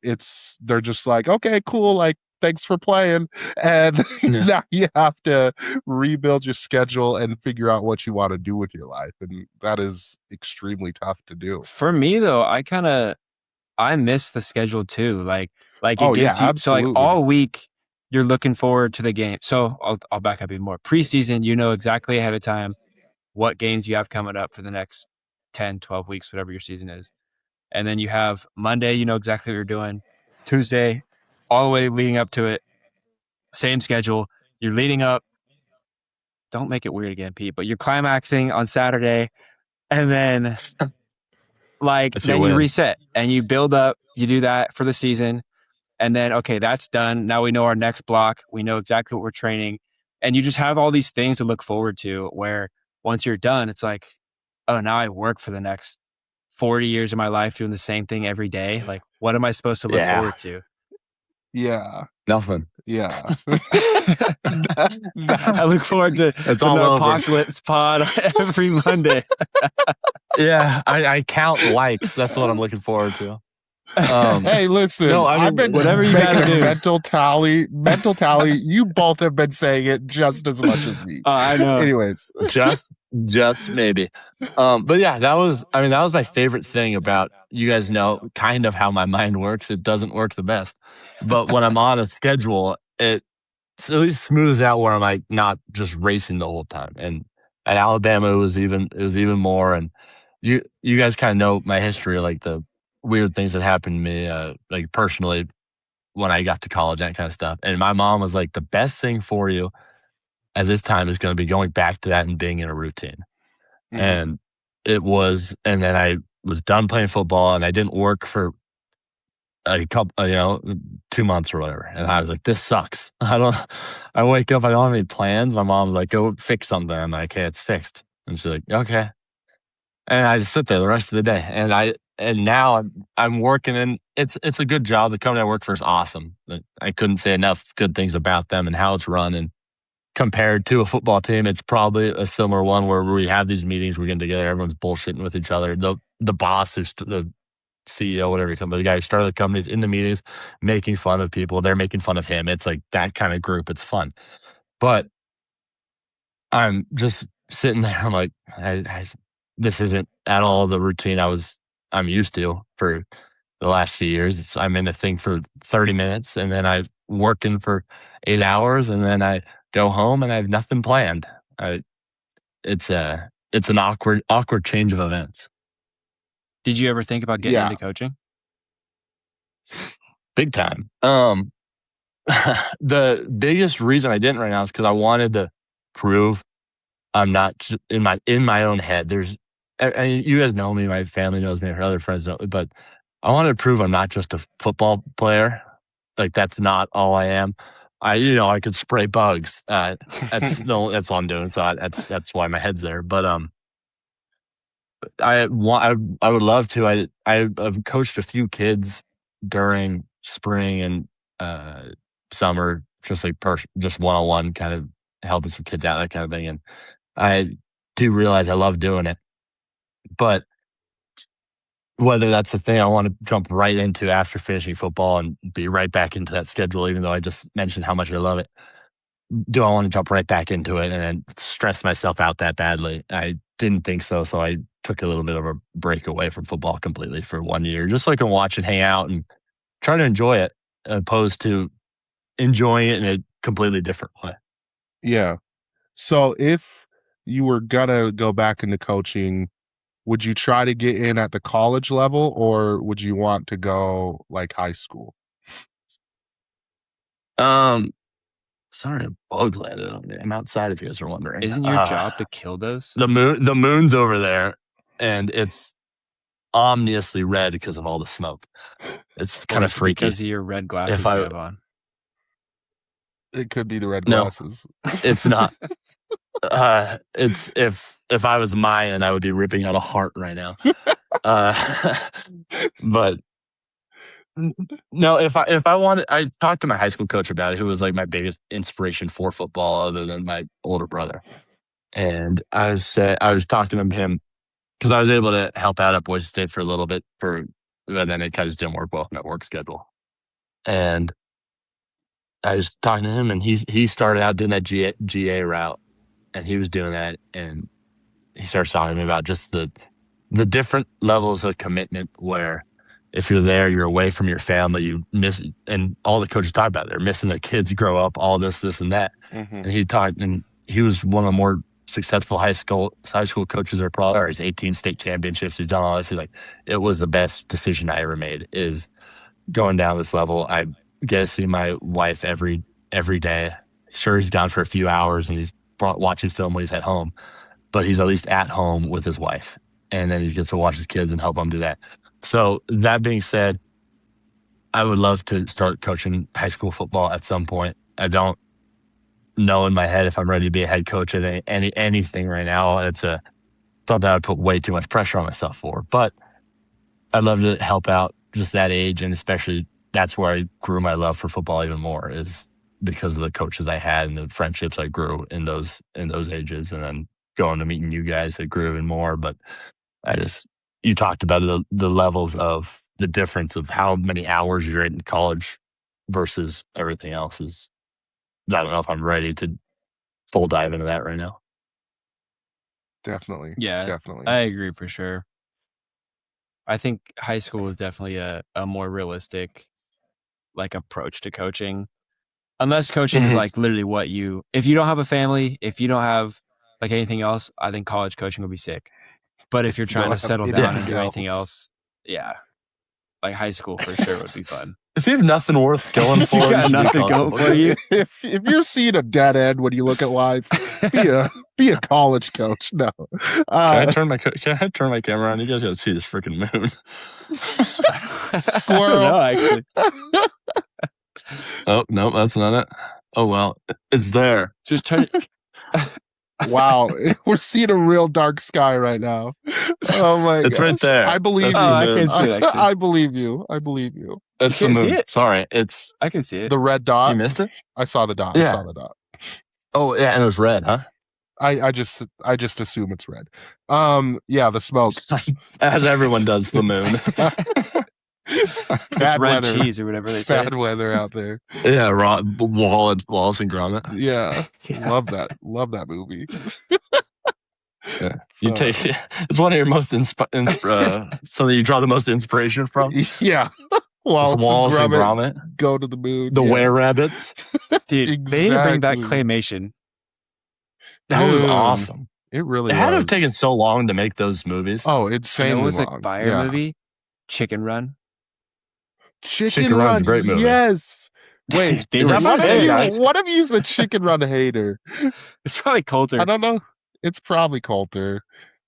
Speaker 3: they're just like, okay, cool, like thanks for playing. And
Speaker 2: Yeah.
Speaker 3: now you have to rebuild your schedule and figure out what you want to do with your life. And that is extremely tough to do.
Speaker 1: For me though, I miss the schedule too. Like it
Speaker 3: Oh yeah,
Speaker 1: gives you, so like
Speaker 3: absolutely.
Speaker 1: all week you're looking forward to the game. So I'll back up even more. Preseason, you know exactly ahead of time what games you have coming up for the next 10, 12 weeks, whatever your season is. And then you have Monday, you know exactly what you're doing. Tuesday, all the way leading up to it, same schedule. You're leading up. Don't make it weird again, Pete, but you're climaxing on Saturday. And then
Speaker 2: If you
Speaker 1: then you
Speaker 2: win.
Speaker 1: reset and you build up. You do that for the season. And then, okay, that's done. Now we know our next block. We know exactly what we're training. And you just have all these things to look forward to where once you're done, it's like, oh, now I work for the next 40 years of my life doing the same thing every day. Like, what am I supposed to look
Speaker 2: Yeah.
Speaker 1: forward to?
Speaker 3: Yeah.
Speaker 2: Nothing.
Speaker 3: Yeah.
Speaker 1: I look forward to
Speaker 2: It's
Speaker 1: the
Speaker 2: all over.
Speaker 1: Narpocalypse pod every Monday.
Speaker 2: Yeah, I count likes. That's what I'm looking forward to.
Speaker 3: Hey, listen,
Speaker 2: No, I mean,
Speaker 3: I've been
Speaker 1: whatever you
Speaker 3: making
Speaker 1: gotta
Speaker 3: a
Speaker 1: do.
Speaker 3: mental tally. You both have been saying it just as much as me.
Speaker 1: I know.
Speaker 3: Anyways,
Speaker 2: just maybe. But yeah, that was my favorite thing about, you guys know kind of how my mind works. It doesn't work the best, but when I'm on a schedule, it smooths out where I'm like not just racing the whole time. And at Alabama, it was even more. And you guys kind of know my history, like the weird things that happened to me, like personally when I got to college, that kind of stuff. And my mom was like, the best thing for you at this time is going to be going back to that and being in a routine.
Speaker 3: Mhm.
Speaker 2: And it was, and then I was done playing football and I didn't work for a couple, 2 months or whatever. And I was like, this sucks. I wake up, I don't have any plans. My mom's like, go fix something. I'm like, hey, it's fixed. And she's like, okay. And I just sit there the rest of the day. And now I'm working, and it's a good job. The company I work for is awesome. I couldn't say enough good things about them and how it's run. And compared to a football team, it's probably a similar one where we have these meetings, we're getting together, everyone's bullshitting with each other. The boss, who's the CEO, whatever you come, but the guy who started the company is in the meetings making fun of people. They're making fun of him. It's like that kind of group. It's fun. But I'm just sitting there. I'm like, this isn't at all the routine I'm used to for the last few years. I'm in a thing for 30 minutes and then I'm working for 8 hours and then I go home and I have nothing planned. It's an awkward change of events.
Speaker 1: Did you ever think about getting
Speaker 3: Yeah.
Speaker 1: into coaching?
Speaker 2: Big time. The biggest reason I didn't right now is because I wanted to prove I'm not in my own head. And you guys know me, my family knows me, my other friends know me, but I wanted to prove I'm not just a football player. Like that's not all I am. I could spray bugs. That's all I'm doing. So that's why my head's there. But I would love to. I've coached a few kids during spring and summer, just like just one-on-one, kind of helping some kids out, that kind of thing. And I do realize I love doing it, but whether that's the thing I want to jump right into after finishing football and be right back into that schedule, even though I just mentioned how much I love it, do I want to jump right back into it and then stress myself out that badly? I didn't think so. So I took a little bit of a break away from football completely for 1 year, just so I can watch it, hang out, and try to enjoy it, opposed to enjoying it in a completely different way.
Speaker 3: Yeah. So if you were gonna go back into coaching, would you try to get in at the college level, or would you want to go like high school?
Speaker 2: Sorry, a bug landed on me. I'm outside if you guys are wondering.
Speaker 1: Isn't your job to kill those?
Speaker 2: The moon's over there, and it's ominously red because of all the smoke. It's kind of freaky.
Speaker 1: Because of your red glasses you have on.
Speaker 3: It could be the red glasses.
Speaker 2: It's not. It's if I was Mayan, I would be ripping out a heart right now. But no, if I wanted, I talked to my high school coach about it, who was like my biggest inspiration for football, other than my older brother. And I was talking to him because I was able to help out at Boise State for a little bit, and then it kind of just didn't work well in my work schedule. And I was talking to him, and he started out doing that GA route, and he was doing that, and he starts talking to me about just the different levels of commitment, where if you're there, you're away from your family, you miss, and all the coaches talk about it, they're missing their kids grow up, all this and that.
Speaker 3: Mm-hmm.
Speaker 2: And he was one of the more successful high school coaches there probably are. He's 18 state championships. He's done all this. He's like, it was the best decision I ever made, is going down this level. I get to see my wife every day. Sure, he's gone for a few hours and he's watching film when he's at home, but he's at least at home with his wife. And then he gets to watch his kids and help them do that. So that being said, I would love to start coaching high school football at some point. I don't know in my head if I'm ready to be a head coach at anything right now. It's something I would put way too much pressure on myself for. But I'd love to help out just that age, and especially that's where I grew my love for football even more, is because of the coaches I had and the friendships I grew in those ages, and then going to meeting you guys, it grew even more. But you talked about the levels of the difference of how many hours you're in college versus everything else. I don't know if I'm ready to full dive into that right now.
Speaker 3: Definitely.
Speaker 1: Yeah,
Speaker 3: definitely.
Speaker 1: I agree for sure. I think high school is definitely a more realistic like approach to coaching. Unless coaching is like literally if you don't have a family, if you don't have like anything else, I think college coaching will be sick. But if you're trying to settle down and do anything else, yeah, like high school for sure would be fun.
Speaker 2: If you have nothing worth going for,
Speaker 1: you got nothing going for you.
Speaker 3: If you're seeing a dead end when you look at life, be a college coach. No.
Speaker 2: Can I turn my camera on? You guys got to see this freaking moon.
Speaker 3: Squirrel.
Speaker 1: No, actually.
Speaker 2: Oh no, that's not it. Oh well, it's there.
Speaker 1: Just turn it.
Speaker 3: Wow, we're seeing a real dark sky right now. Oh my god,
Speaker 2: it's right there.
Speaker 3: I believe you.
Speaker 1: I can see it, actually.
Speaker 3: I believe you. I believe you.
Speaker 2: That's
Speaker 1: You
Speaker 2: the
Speaker 1: can't
Speaker 2: moon.
Speaker 1: see it?
Speaker 2: Sorry,
Speaker 1: I can see it.
Speaker 3: The red dot.
Speaker 2: You missed it?
Speaker 3: I saw the dot.
Speaker 2: Yeah.
Speaker 3: I saw the dot.
Speaker 2: Oh yeah, and it was red, huh?
Speaker 3: I just assume it's red. Yeah, the smoke.
Speaker 2: As everyone does the moon.
Speaker 1: It's red cheese or whatever they say.
Speaker 3: Bad weather out there.
Speaker 2: Yeah, Wallace and Gromit.
Speaker 3: Yeah,
Speaker 1: Yeah.
Speaker 3: love that movie.
Speaker 2: Yeah. It's one of your most something you draw the most inspiration from.
Speaker 3: Yeah.
Speaker 2: Wallace and Gromit.
Speaker 3: Go to the moon.
Speaker 2: The were-rabbits.
Speaker 1: Dude, they need to bring back
Speaker 3: Exactly.
Speaker 1: claymation.
Speaker 2: That was
Speaker 3: Dude,
Speaker 2: awesome.
Speaker 3: It really
Speaker 2: It had to
Speaker 3: was.
Speaker 2: have taken so long to make those movies.
Speaker 3: Oh,
Speaker 1: You know
Speaker 3: insanely
Speaker 1: what was
Speaker 3: long.
Speaker 1: a fire
Speaker 3: Yeah.
Speaker 1: movie? Chicken Run.
Speaker 3: Chicken
Speaker 2: Run's
Speaker 3: Run.
Speaker 2: a great movie.
Speaker 3: Yes. Wait,
Speaker 1: They
Speaker 2: Is
Speaker 1: were
Speaker 2: that my
Speaker 3: what
Speaker 2: bad,
Speaker 3: if
Speaker 2: guys?
Speaker 3: what if you's a Chicken Run hater?
Speaker 1: It's probably Coulter.
Speaker 3: I don't know. It's probably Coulter.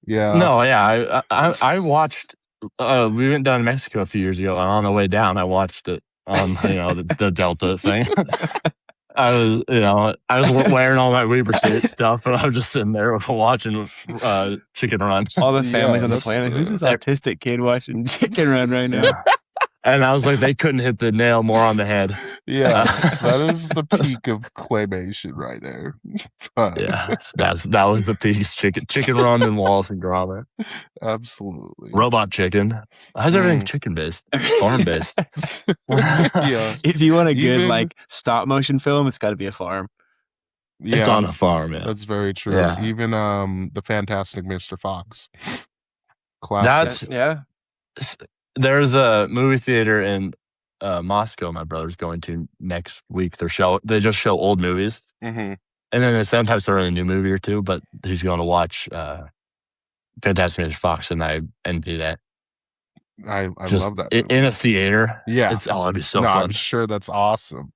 Speaker 3: Yeah.
Speaker 2: No, yeah, I watched. We went down to Mexico a few years ago, and on the way down, I watched it on the Delta thing. I was wearing all my Weber State stuff, and I was just sitting there watching Chicken Run.
Speaker 1: All the families
Speaker 3: Yeah,
Speaker 1: on the
Speaker 3: that's,
Speaker 1: planet. Who's this autistic kid watching Chicken Run right now?
Speaker 2: Yeah. And I was like, they couldn't hit the nail more on the head.
Speaker 3: Yeah. That is the peak of claymation right there.
Speaker 2: Yeah, that was the piece. Chicken Run and Wallace and Gromit.
Speaker 3: Absolutely.
Speaker 2: Robot chicken. How's everything chicken based? Farm based.
Speaker 3: Yeah.
Speaker 1: If you want a good
Speaker 3: Even-
Speaker 1: like stop motion film, it's got to be a farm.
Speaker 3: Yeah.
Speaker 2: It's on a farm. Yeah.
Speaker 3: That's very true.
Speaker 2: Yeah.
Speaker 3: Even the Fantastic Mr. Fox. Classic.
Speaker 2: That's
Speaker 1: Yeah.
Speaker 2: there's a movie theater in Moscow. My brother's going to next week. They just show old movies,
Speaker 3: Mm-hmm.
Speaker 2: and then they sometimes throw in a new movie or two. But he's going to watch Fantastic Mr. Fox, and I envy that.
Speaker 3: I
Speaker 2: Just
Speaker 3: love that
Speaker 2: in
Speaker 3: movie.
Speaker 2: a theater.
Speaker 3: Yeah.
Speaker 2: It'd be so
Speaker 3: No,
Speaker 2: fun.
Speaker 3: I'm sure that's awesome.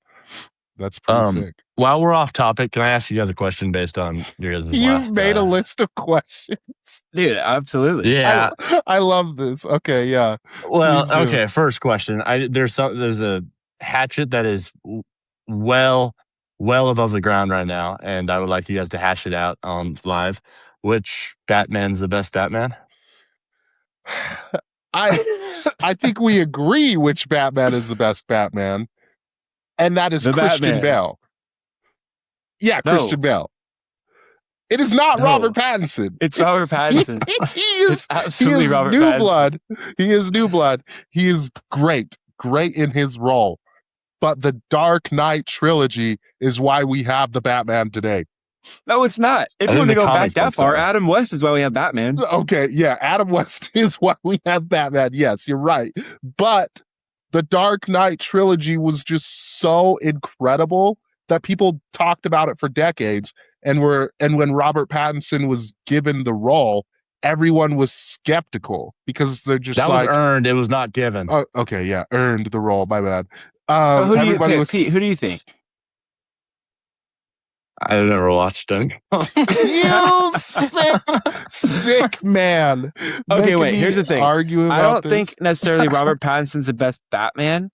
Speaker 3: That's pretty sick.
Speaker 2: While we're off topic, can I ask you guys a question based on your guys'
Speaker 3: You've made a list of questions.
Speaker 1: Dude, absolutely.
Speaker 2: Yeah.
Speaker 3: I love this. Okay, yeah.
Speaker 2: Well,
Speaker 3: Please do.
Speaker 2: okay. First question. There's a hatchet that is well above the ground right now, and I would like you guys to hash it out on live. Which Batman's the best Batman?
Speaker 3: I think we agree which Batman is the best Batman, and that is
Speaker 1: The
Speaker 3: Christian
Speaker 1: Batman.
Speaker 3: Bale. Yeah,
Speaker 1: No.
Speaker 3: Christian Bale. It is not
Speaker 1: No.
Speaker 3: Robert Pattinson.
Speaker 1: It's Robert Pattinson.
Speaker 3: It's
Speaker 1: absolutely Robert
Speaker 3: new
Speaker 1: Pattinson.
Speaker 3: blood. He is new blood. He is great in his role. But the Dark Knight trilogy is why we have the Batman today.
Speaker 1: No, it's not. If
Speaker 2: I
Speaker 1: you
Speaker 2: think
Speaker 1: want to
Speaker 2: the
Speaker 1: go back
Speaker 2: comic
Speaker 1: that
Speaker 2: books
Speaker 1: far,
Speaker 2: are.
Speaker 1: Adam West is why we have Batman.
Speaker 3: Okay, yeah, Adam West is why we have Batman. Yes, you're right. But the Dark Knight trilogy was just so incredible that people talked about it for decades. And when Robert Pattinson was given the role, everyone was skeptical because they're just
Speaker 2: That
Speaker 3: like,
Speaker 2: was earned. It was not given.
Speaker 3: oh, okay, yeah, earned the role. My bad.
Speaker 1: Who do you,
Speaker 3: everybody was.
Speaker 1: Pete, who do you think?
Speaker 2: I've never watched it.
Speaker 3: You sick man.
Speaker 1: Okay,
Speaker 3: Making
Speaker 1: wait,
Speaker 3: me
Speaker 1: here's the thing.
Speaker 3: argue about
Speaker 1: I don't
Speaker 3: this.
Speaker 1: think necessarily Robert Pattinson's the best Batman.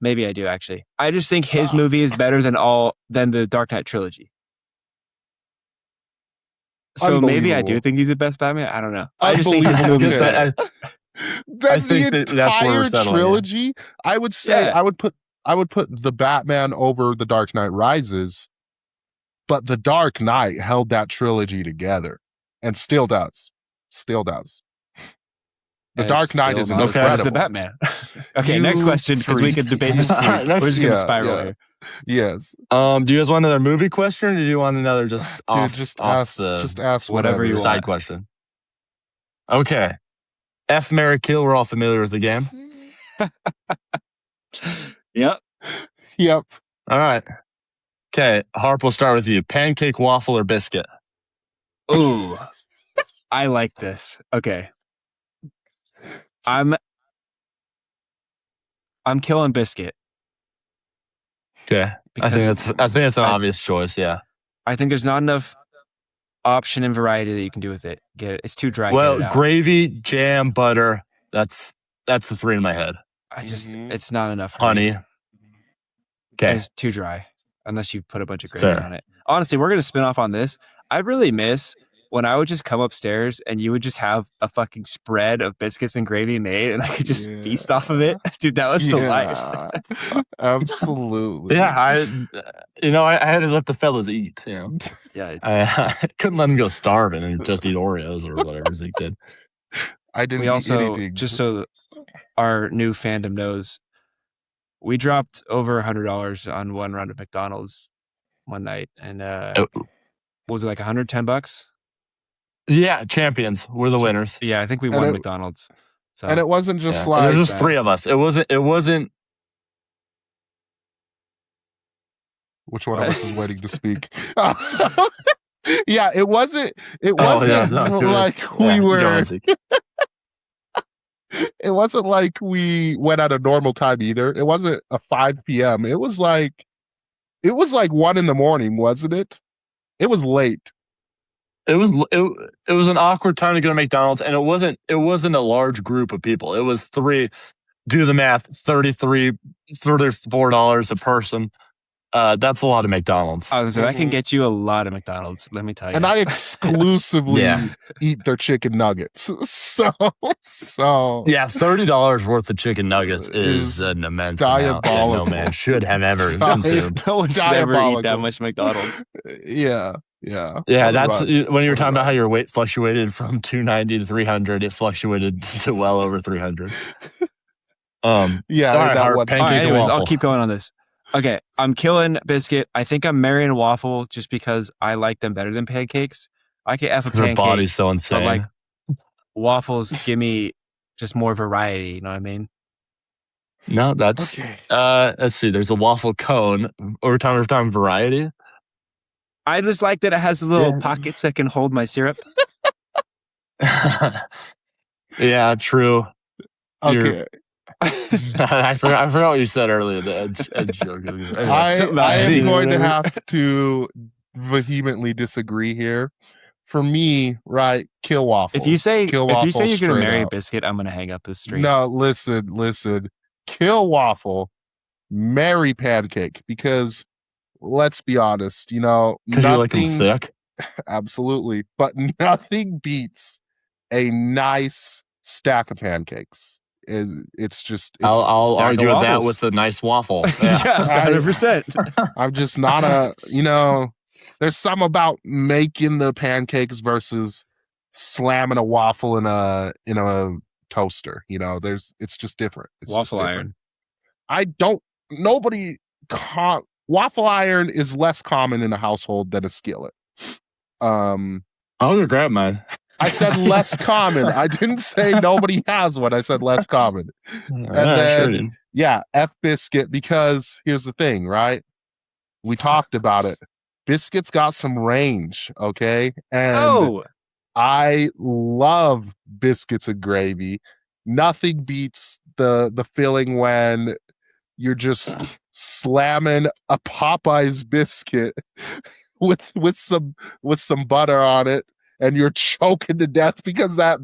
Speaker 1: Maybe I do, actually. I just think his movie is better than the Dark Knight trilogy. So maybe I do think he's the best Batman. I don't know. I just think his
Speaker 3: Unbelievable
Speaker 1: movie is
Speaker 3: take.
Speaker 1: better.
Speaker 3: That's the
Speaker 2: think that's where we're
Speaker 3: entire
Speaker 2: settling,
Speaker 3: trilogy. I would say
Speaker 1: Yeah.
Speaker 3: I would put the Batman over the Dark Knight Rises, but the Dark Knight held that trilogy together and still does. Still does. The
Speaker 1: And
Speaker 3: Dark
Speaker 1: it's
Speaker 3: Knight
Speaker 1: still
Speaker 3: is
Speaker 1: not as bad as
Speaker 3: incredible.
Speaker 1: the Batman. Okay,
Speaker 3: You
Speaker 1: next question, because we
Speaker 3: freak.
Speaker 1: could debate this.
Speaker 2: Next
Speaker 1: We're just going to
Speaker 3: Yeah,
Speaker 1: spiral
Speaker 3: yeah.
Speaker 1: here.
Speaker 3: Yes.
Speaker 2: Do you guys want another movie question, or do you want another just off?
Speaker 3: Dude, just
Speaker 2: off
Speaker 3: ask
Speaker 1: whatever you
Speaker 2: side
Speaker 1: want.
Speaker 2: question. Okay. F, marry, kill. We're all familiar with the game.
Speaker 1: Yep.
Speaker 3: Yep.
Speaker 2: All right. Okay, Harp, we'll start with you. Pancake, waffle, or biscuit?
Speaker 1: Ooh, I like this. Okay, I'm killing biscuit.
Speaker 2: Okay, I think that's an obvious choice. Yeah.
Speaker 1: I think there's not enough option and variety that you can do with it. Get it? It's too dry.
Speaker 2: Well,
Speaker 1: get it out.
Speaker 2: gravy, jam, butter. That's the three in my head.
Speaker 1: It's not enough. For
Speaker 2: Honey.
Speaker 1: me.
Speaker 2: Okay.
Speaker 1: It's too dry unless you put a bunch of gravy
Speaker 2: Fair.
Speaker 1: on it. Honestly, we're gonna spin off on this. I really miss when I would just come upstairs and you would just have a fucking spread of biscuits and gravy made, and I could just feast off of it. Dude, that was the life.
Speaker 3: Absolutely.
Speaker 2: Yeah, I had to let the fellas eat. You know,
Speaker 1: Yeah,
Speaker 2: I couldn't let them go starving and just eat Oreos or whatever Zeke did.
Speaker 3: I didn't
Speaker 1: we
Speaker 3: eat
Speaker 1: also
Speaker 3: anything.
Speaker 1: just so that our new fandom knows, we dropped over $100 on one round of McDonald's one night, and what was it, like $110?
Speaker 2: Yeah, champions. We're the winners.
Speaker 1: Yeah, I think we
Speaker 3: And
Speaker 1: won
Speaker 3: it-
Speaker 1: McDonald's. So
Speaker 3: And it wasn't just
Speaker 2: Yeah. And
Speaker 3: like
Speaker 2: there's just three of us. It wasn't.
Speaker 3: which one of
Speaker 1: What?
Speaker 3: us is waiting to speak? Yeah, it wasn't. It
Speaker 2: Oh,
Speaker 3: wasn't
Speaker 2: yeah, no, dude.
Speaker 3: like
Speaker 2: Yeah,
Speaker 3: we
Speaker 2: go
Speaker 3: were.
Speaker 2: on, Zeke.
Speaker 3: It wasn't like we went at a normal time either. It wasn't a 5 p.m. It was like 1 in the morning, wasn't it? It was late.
Speaker 2: It was an awkward time to go to McDonald's, and it wasn't a large group of people. It was three. Do the math: $34 a person. That's a lot of McDonald's.
Speaker 1: I was gonna say, that can get you a lot of McDonald's. Let me tell you.
Speaker 3: And I exclusively
Speaker 2: Yeah.
Speaker 3: eat their chicken nuggets. So
Speaker 2: Yeah, $30 worth of chicken nuggets
Speaker 3: Is
Speaker 2: is an immense amount that no
Speaker 3: diabolical.
Speaker 2: man should have ever consumed.
Speaker 1: no one should ever eat that
Speaker 3: Diabolical.
Speaker 1: much McDonald's.
Speaker 3: Yeah.
Speaker 2: Yeah,
Speaker 3: Probably
Speaker 2: that's
Speaker 3: right.
Speaker 2: when you were talking about
Speaker 3: Right.
Speaker 2: how your weight fluctuated from 290 to 300. It fluctuated to well over 300.
Speaker 3: Yeah,
Speaker 2: all right,
Speaker 3: that
Speaker 2: Harp,
Speaker 3: one.
Speaker 2: pancake
Speaker 1: All right,
Speaker 2: and
Speaker 1: anyways,
Speaker 2: waffle.
Speaker 1: I'll keep going on this. Okay, I'm killing biscuit. I think I'm marrying waffle just because I like them better than pancakes. I can F a
Speaker 2: 'Cause her
Speaker 1: pancake,
Speaker 2: body's so
Speaker 1: but
Speaker 2: insane.
Speaker 1: like waffles give me just more variety. You know what I mean?
Speaker 2: No, that's
Speaker 3: Okay.
Speaker 2: let's see. There's a waffle cone. Over time variety.
Speaker 1: I just like that it has the little
Speaker 2: Yeah.
Speaker 1: pockets that can hold my syrup.
Speaker 2: Yeah, true.
Speaker 3: Okay.
Speaker 2: I forgot what you said earlier. The edge joke. Anyway,
Speaker 1: Something about
Speaker 3: I am
Speaker 1: edging or
Speaker 3: going to
Speaker 1: whatever.
Speaker 3: have to vehemently disagree here. For me, right, kill waffles.
Speaker 1: If you say
Speaker 3: kill
Speaker 1: you're
Speaker 3: waffles
Speaker 1: gonna
Speaker 3: straight
Speaker 1: marry
Speaker 3: up.
Speaker 1: Biscuit, I'm gonna hang up the stream.
Speaker 3: No, listen. Kill waffle, marry pancake, because let's be honest,
Speaker 2: because you like them
Speaker 3: nothing
Speaker 2: thick.
Speaker 3: absolutely, but nothing beats a nice stack of pancakes. It's
Speaker 2: I'll
Speaker 1: stack of
Speaker 2: argue with that
Speaker 1: waffles.
Speaker 2: with a nice waffle.
Speaker 1: Yeah, 100%.
Speaker 3: I'm just not there's some about making the pancakes versus slamming a waffle in a toaster. It's just different. It's
Speaker 1: Waffle
Speaker 3: just
Speaker 1: iron.
Speaker 3: different. Waffle iron is less common in a household than a skillet.
Speaker 2: I'll go grab mine.
Speaker 3: I said less common. I didn't say nobody has one. I said less common. And then, F biscuit, because here's the thing, right? We talked about it. Biscuit's got some range, okay? And I love biscuits and gravy. Nothing beats the feeling when you're just slamming a Popeye's biscuit with some butter on it, and you're choking to death because that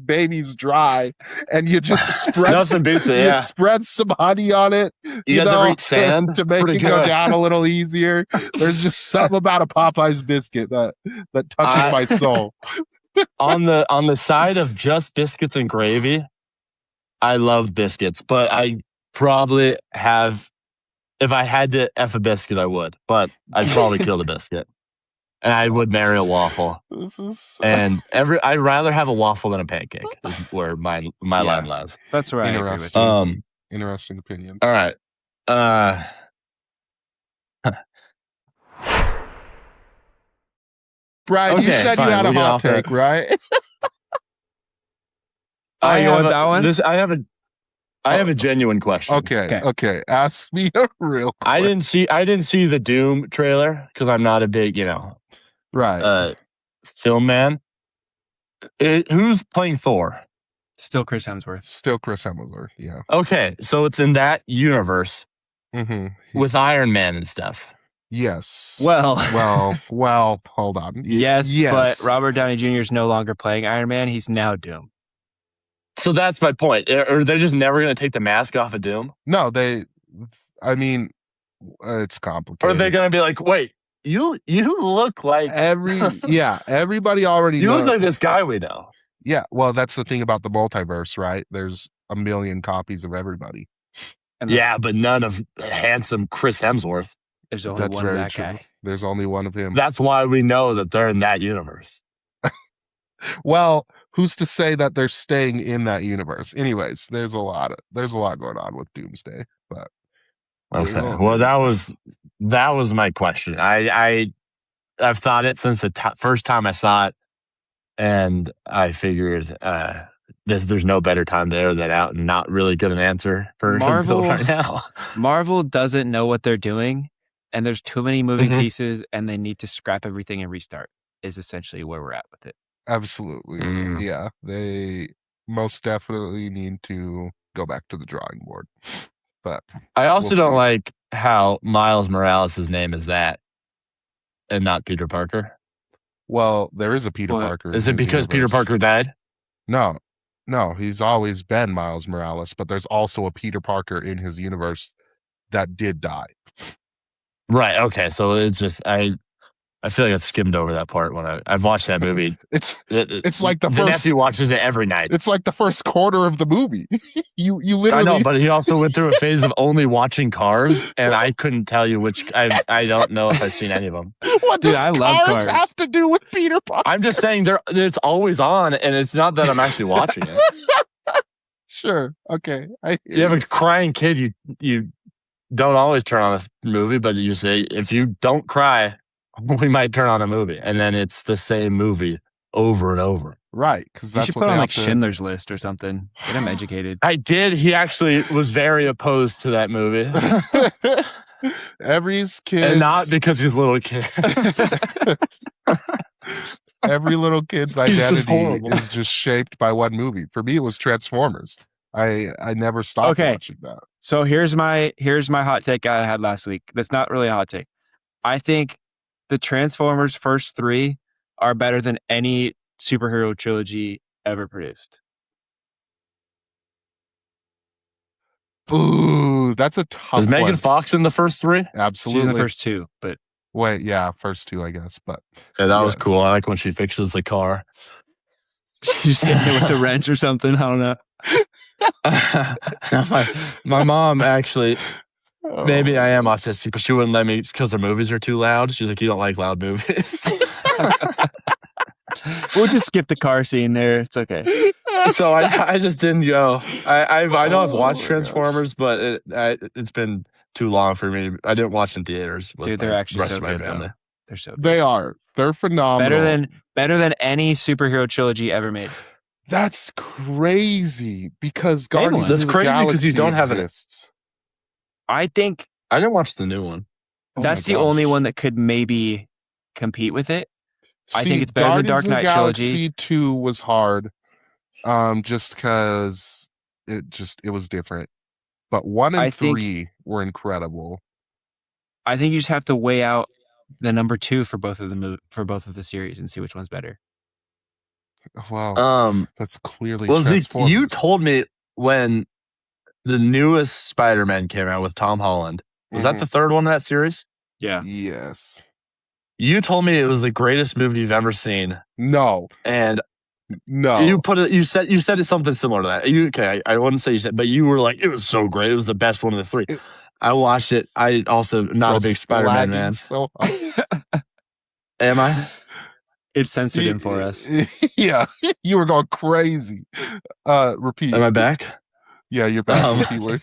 Speaker 3: baby's dry, and you just spread
Speaker 2: Nothing beats it. Yeah,
Speaker 3: spread some honey on it.
Speaker 2: You guys ever eat sand
Speaker 3: to make it go down a little easier? There's just something about a Popeye's biscuit that touches my soul.
Speaker 2: On the side of just biscuits and gravy, I love biscuits, but I probably have, if I had to F a biscuit, I would, but I'd probably kill the biscuit. And I would marry a waffle. And I'd rather have a waffle than a pancake, is where my line lies.
Speaker 1: That's where I agree with you.
Speaker 3: Interesting opinion.
Speaker 2: All right.
Speaker 3: Brad, you said you had a hot take, right?
Speaker 1: You want that one?
Speaker 2: I have a genuine question.
Speaker 3: Okay. Ask me a real question.
Speaker 2: I didn't see the Doom trailer because I'm not a big, film man. Who's playing Thor?
Speaker 1: Still Chris Hemsworth.
Speaker 3: Yeah.
Speaker 2: Okay, so it's in that universe with Iron Man and stuff.
Speaker 3: Yes.
Speaker 1: Well,
Speaker 3: hold on.
Speaker 1: Yes, but Robert Downey Jr. is no longer playing Iron Man. He's now Doom.
Speaker 2: So that's my point. Are they just never going to take the mask off of Doom?
Speaker 3: No, it's complicated.
Speaker 2: Or are they going to be like, wait, you look like
Speaker 3: everybody already knows.
Speaker 2: You look like this guy we know.
Speaker 3: Yeah, well, that's the thing about the multiverse, right? There's a million copies of everybody.
Speaker 2: But none of handsome Chris Hemsworth.
Speaker 1: There's only one of that guy.
Speaker 3: There's only one of him.
Speaker 2: That's why we know that they're in that universe.
Speaker 3: Well, who's to say that they're staying in that universe? Anyways, there's a lot going on with Doomsday. But
Speaker 2: okay, well, that was my question. I've thought it since the first time I saw it, and I figured there's no better time to air that out and not really get an answer for Marvel right now.
Speaker 1: Marvel doesn't know what they're doing, and there's too many moving pieces, and they need to scrap everything and restart. Is essentially where we're at with it.
Speaker 3: Absolutely. Yeah, they most definitely need to go back to the drawing board. But
Speaker 2: I also don't like how Miles Morales' name is that and not Peter Parker.
Speaker 3: Well, there is a Peter Parker.
Speaker 2: Is it because Peter Parker died?
Speaker 3: No, he's always been Miles Morales, but there's also a Peter Parker in his universe that did die.
Speaker 2: Right, okay, so it's just I feel like I skimmed over that part when I've watched that movie.
Speaker 3: It's like the
Speaker 2: nephew watches it every night.
Speaker 3: It's like the first quarter of the movie. you literally.
Speaker 2: I know, but he also went through a phase of only watching Cars, and I couldn't tell you which. I don't know if I've seen any of them.
Speaker 3: What does I love Cars have to do with Peter Parker?
Speaker 2: I'm just saying it's always on, and it's not that I'm actually watching it.
Speaker 3: Sure. Okay.
Speaker 2: You have a crying kid. You don't always turn on a movie, but you say if you don't cry, we might turn on a movie, and then it's the same movie over and over.
Speaker 3: Right, because
Speaker 1: that's what you should put on like Schindler's List or something. Get him educated.
Speaker 2: I did. He actually was very opposed to that movie.
Speaker 3: Every kid,
Speaker 2: and not because he's a little kid.
Speaker 3: every little kid's
Speaker 2: It's just
Speaker 3: identity
Speaker 2: horrible.
Speaker 3: is just shaped by one movie. For me, it was Transformers. I never stopped
Speaker 1: Okay.
Speaker 3: watching that.
Speaker 1: So here's my hot take I had last week. That's not really a hot take. I think the Transformers first 3 are better than any superhero trilogy ever produced.
Speaker 3: Ooh, that's a tough
Speaker 2: Was Megan
Speaker 3: one.
Speaker 2: Fox in the first 3?
Speaker 3: Absolutely.
Speaker 1: She's in the first 2, but
Speaker 3: Wait, yeah, first 2, I guess. But
Speaker 2: Yeah, that was
Speaker 3: yes.
Speaker 2: cool. I like when she fixes the car.
Speaker 1: she's hitting it with a wrench or something. I don't know.
Speaker 2: my mom actually,
Speaker 3: Oh,
Speaker 2: maybe I am autistic, but she wouldn't let me because the movies are too loud. She's like, you don't like loud movies.
Speaker 1: We'll just skip the car scene there. It's okay.
Speaker 2: So I just didn't go. I know I've
Speaker 3: Oh
Speaker 2: watched
Speaker 3: my
Speaker 2: Transformers, but it's been too long for me. I didn't watch in theaters. With
Speaker 1: Dude, they're
Speaker 2: my
Speaker 1: actually
Speaker 2: rest
Speaker 1: so
Speaker 2: of my
Speaker 1: good.
Speaker 2: family.
Speaker 1: They're so good.
Speaker 3: They are. They're phenomenal.
Speaker 1: Better than any superhero trilogy ever made.
Speaker 3: That's crazy because
Speaker 1: Name
Speaker 3: Guardians
Speaker 1: one.
Speaker 3: of
Speaker 2: That's
Speaker 3: the
Speaker 2: crazy because
Speaker 3: Galaxy
Speaker 2: you don't have it.
Speaker 3: exists.
Speaker 1: I think
Speaker 2: I didn't watch the new one.
Speaker 3: Oh
Speaker 1: that's
Speaker 3: my
Speaker 1: the only
Speaker 3: gosh.
Speaker 1: one that could maybe compete with it. I
Speaker 3: See,
Speaker 1: think it's better than Dark
Speaker 3: Guardians of the
Speaker 1: Knight
Speaker 3: Galaxy
Speaker 1: trilogy.
Speaker 3: 2 was hard, just because it was different. But 1 and
Speaker 1: I think-
Speaker 3: 3 were incredible.
Speaker 1: I think you just have to weigh out the number 2 for both of the series and see which one's better.
Speaker 3: Wow, that's clearly
Speaker 2: Well, Zeke,
Speaker 3: Transformers.
Speaker 2: you told me when the newest Spider-Man came out with Tom Holland. Was that the third one in that series?
Speaker 1: Yeah.
Speaker 3: Yes.
Speaker 2: You told me it was the greatest movie you've ever seen,
Speaker 3: No.
Speaker 2: and
Speaker 3: No.
Speaker 2: you put it. You said it's something similar to that. Okay, I wouldn't say you said, but you were like, it was so great. It was the best one of the 3. I watched it. I also not a big Spider-Man
Speaker 3: lagging
Speaker 2: man.
Speaker 3: So hard.
Speaker 2: Am I?
Speaker 1: It's censored in for us.
Speaker 3: Yeah, you were going crazy. Repeat.
Speaker 2: Am I back?
Speaker 3: Yeah, you're back.
Speaker 2: Um,
Speaker 3: Repeat word.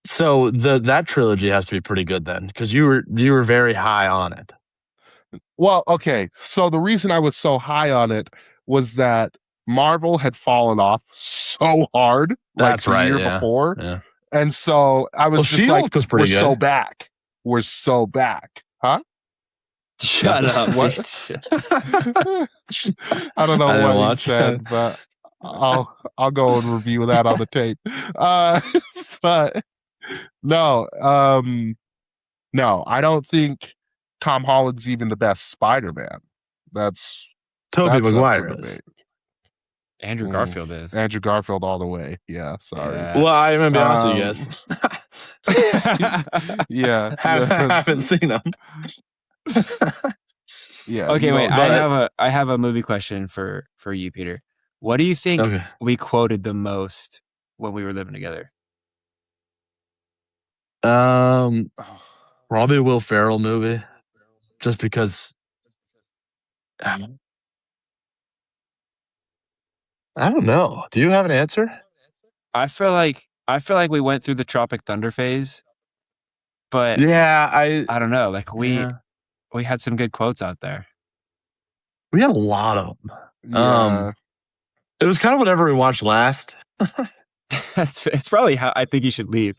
Speaker 2: So that trilogy has to be pretty good then, because you were very high on it.
Speaker 3: Well, okay. So the reason I was so high on it was that Marvel had fallen off so hard,
Speaker 2: That's
Speaker 3: like the
Speaker 2: right,
Speaker 3: year
Speaker 2: yeah.
Speaker 3: before,
Speaker 2: Yeah.
Speaker 3: and so I was just
Speaker 2: She-Hulk
Speaker 3: like,
Speaker 2: was pretty
Speaker 3: "We're so
Speaker 2: good.
Speaker 3: back. We're so back." Huh?
Speaker 1: Shut up.
Speaker 3: What?
Speaker 1: bitch.
Speaker 3: I don't know
Speaker 2: I didn't
Speaker 3: what he
Speaker 2: watch
Speaker 3: said, but I'll go and review that on the tape. But no, I don't think Tom Holland's even the best Spider-Man. That's
Speaker 2: Tobey
Speaker 3: up for
Speaker 2: Maguire is.
Speaker 3: debate.
Speaker 1: Andrew Garfield is.
Speaker 3: Andrew Garfield all the way. Yeah, sorry.
Speaker 1: Yeah.
Speaker 2: Well, I'm gonna be honest with you guys.
Speaker 3: Yeah.
Speaker 2: haven't seen them.
Speaker 3: Yeah.
Speaker 1: Okay,
Speaker 3: you
Speaker 1: wait.
Speaker 3: know,
Speaker 1: I have a movie question for you, Peter. What do you think
Speaker 2: Okay.
Speaker 1: we quoted the most when we were living together?
Speaker 2: Probably a Will Ferrell movie, just because. I don't know. Do you have an answer?
Speaker 1: I feel like we went through the Tropic Thunder phase, but
Speaker 2: Yeah,
Speaker 1: I don't know. Like we
Speaker 2: yeah.
Speaker 1: had some good quotes out there.
Speaker 2: We had a lot of them.
Speaker 3: yeah.
Speaker 2: It was kind of whatever we watched last.
Speaker 1: It's probably how I think you should leave.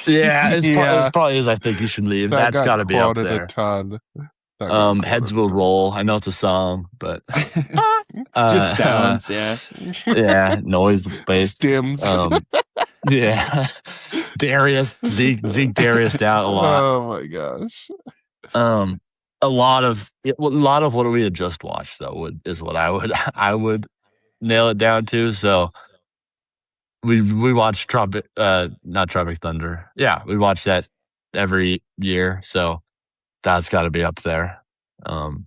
Speaker 2: Yeah, it
Speaker 3: Yeah.
Speaker 2: probably is. I think you should leave.
Speaker 3: That
Speaker 2: That's got to be up
Speaker 3: quoted
Speaker 2: there.
Speaker 3: a ton. That got
Speaker 2: Heads
Speaker 3: quoted
Speaker 2: will
Speaker 3: a ton.
Speaker 2: roll. I know it's a song, but
Speaker 1: Just sounds, yeah.
Speaker 2: Yeah, noise based.
Speaker 3: Stims.
Speaker 2: Yeah, Zeke Darius out a lot.
Speaker 3: Oh my gosh.
Speaker 2: A lot of what we had just watched though is what I would nail it down to. So we watched not Tropic Thunder. Yeah, we watched that every year. So that's got to be up there.
Speaker 3: Land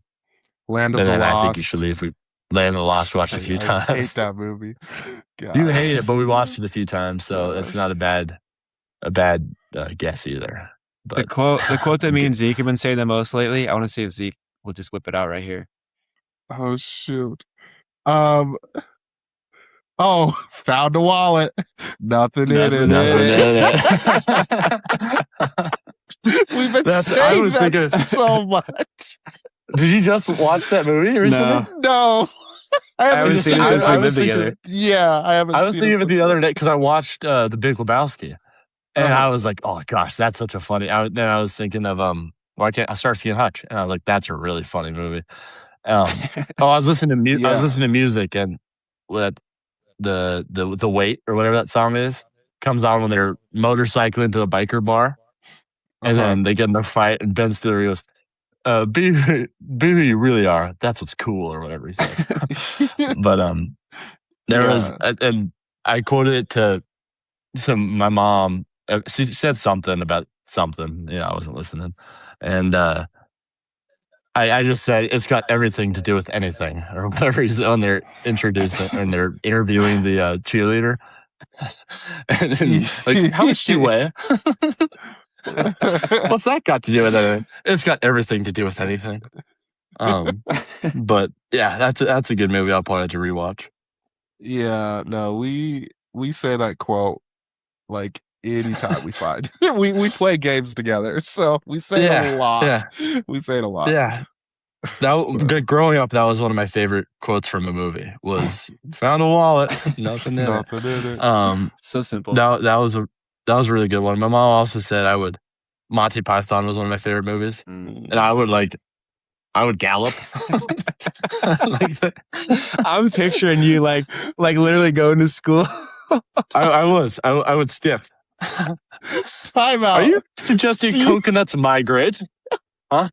Speaker 3: of
Speaker 2: And
Speaker 3: the
Speaker 2: then
Speaker 3: Lost.
Speaker 2: I think you should leave. We Land of the Lost watched a few times.
Speaker 3: I hate that movie. God.
Speaker 2: You hate it, but we watched it a few times, so it's not a bad guess either. But
Speaker 1: The quote that me and Zeke have been saying the most lately. I want to see if Zeke will just whip it out right here.
Speaker 3: Oh shoot. Found a wallet. Nothing in it. We've been saying that so much.
Speaker 2: Did you just watch that movie recently?
Speaker 3: No. I
Speaker 1: haven't seen it since we lived together.
Speaker 3: Yeah, I haven't
Speaker 2: I was
Speaker 3: seen
Speaker 2: thinking of it
Speaker 3: since
Speaker 2: the other day because I watched The Big Lebowski, and
Speaker 3: Uh-huh.
Speaker 2: I was like, "Oh gosh, that's such a funny." Then I was thinking of Why can't I Starsky and Hutch? And I was like, that's a really funny movie. I was listening to I was listening to music, and let the weight or whatever that song is comes on when they're motorcycling to the biker bar, and then they get in the fight, and Ben Stiller goes, be who you really are. That's what's cool, or whatever he says. But there was, and I quoted it to my mom. She said something about something. I wasn't listening, and I just said it's got everything to do with anything, or whatever he's on there introducing, and they're interviewing the cheerleader. And then, like, how much do you weigh? What's that got to do with anything? It's got everything to do with anything. But yeah, that's a good movie. I'll probably have to rewatch.
Speaker 3: Yeah, no, we say that quote like anytime we find. we play games together, so we say it a lot.
Speaker 2: Yeah.
Speaker 3: We say it a lot.
Speaker 2: Yeah. Growing up, that was one of my favorite quotes from a movie. Was found a wallet, nothing in it.
Speaker 1: So simple.
Speaker 2: That was a really good one. My mom also said Monty Python was one of my favorite movies, and I would gallop.
Speaker 1: I'm picturing you like literally going to school.
Speaker 2: I would skip.
Speaker 3: Time out.
Speaker 2: Are you suggesting coconuts migrate? Huh?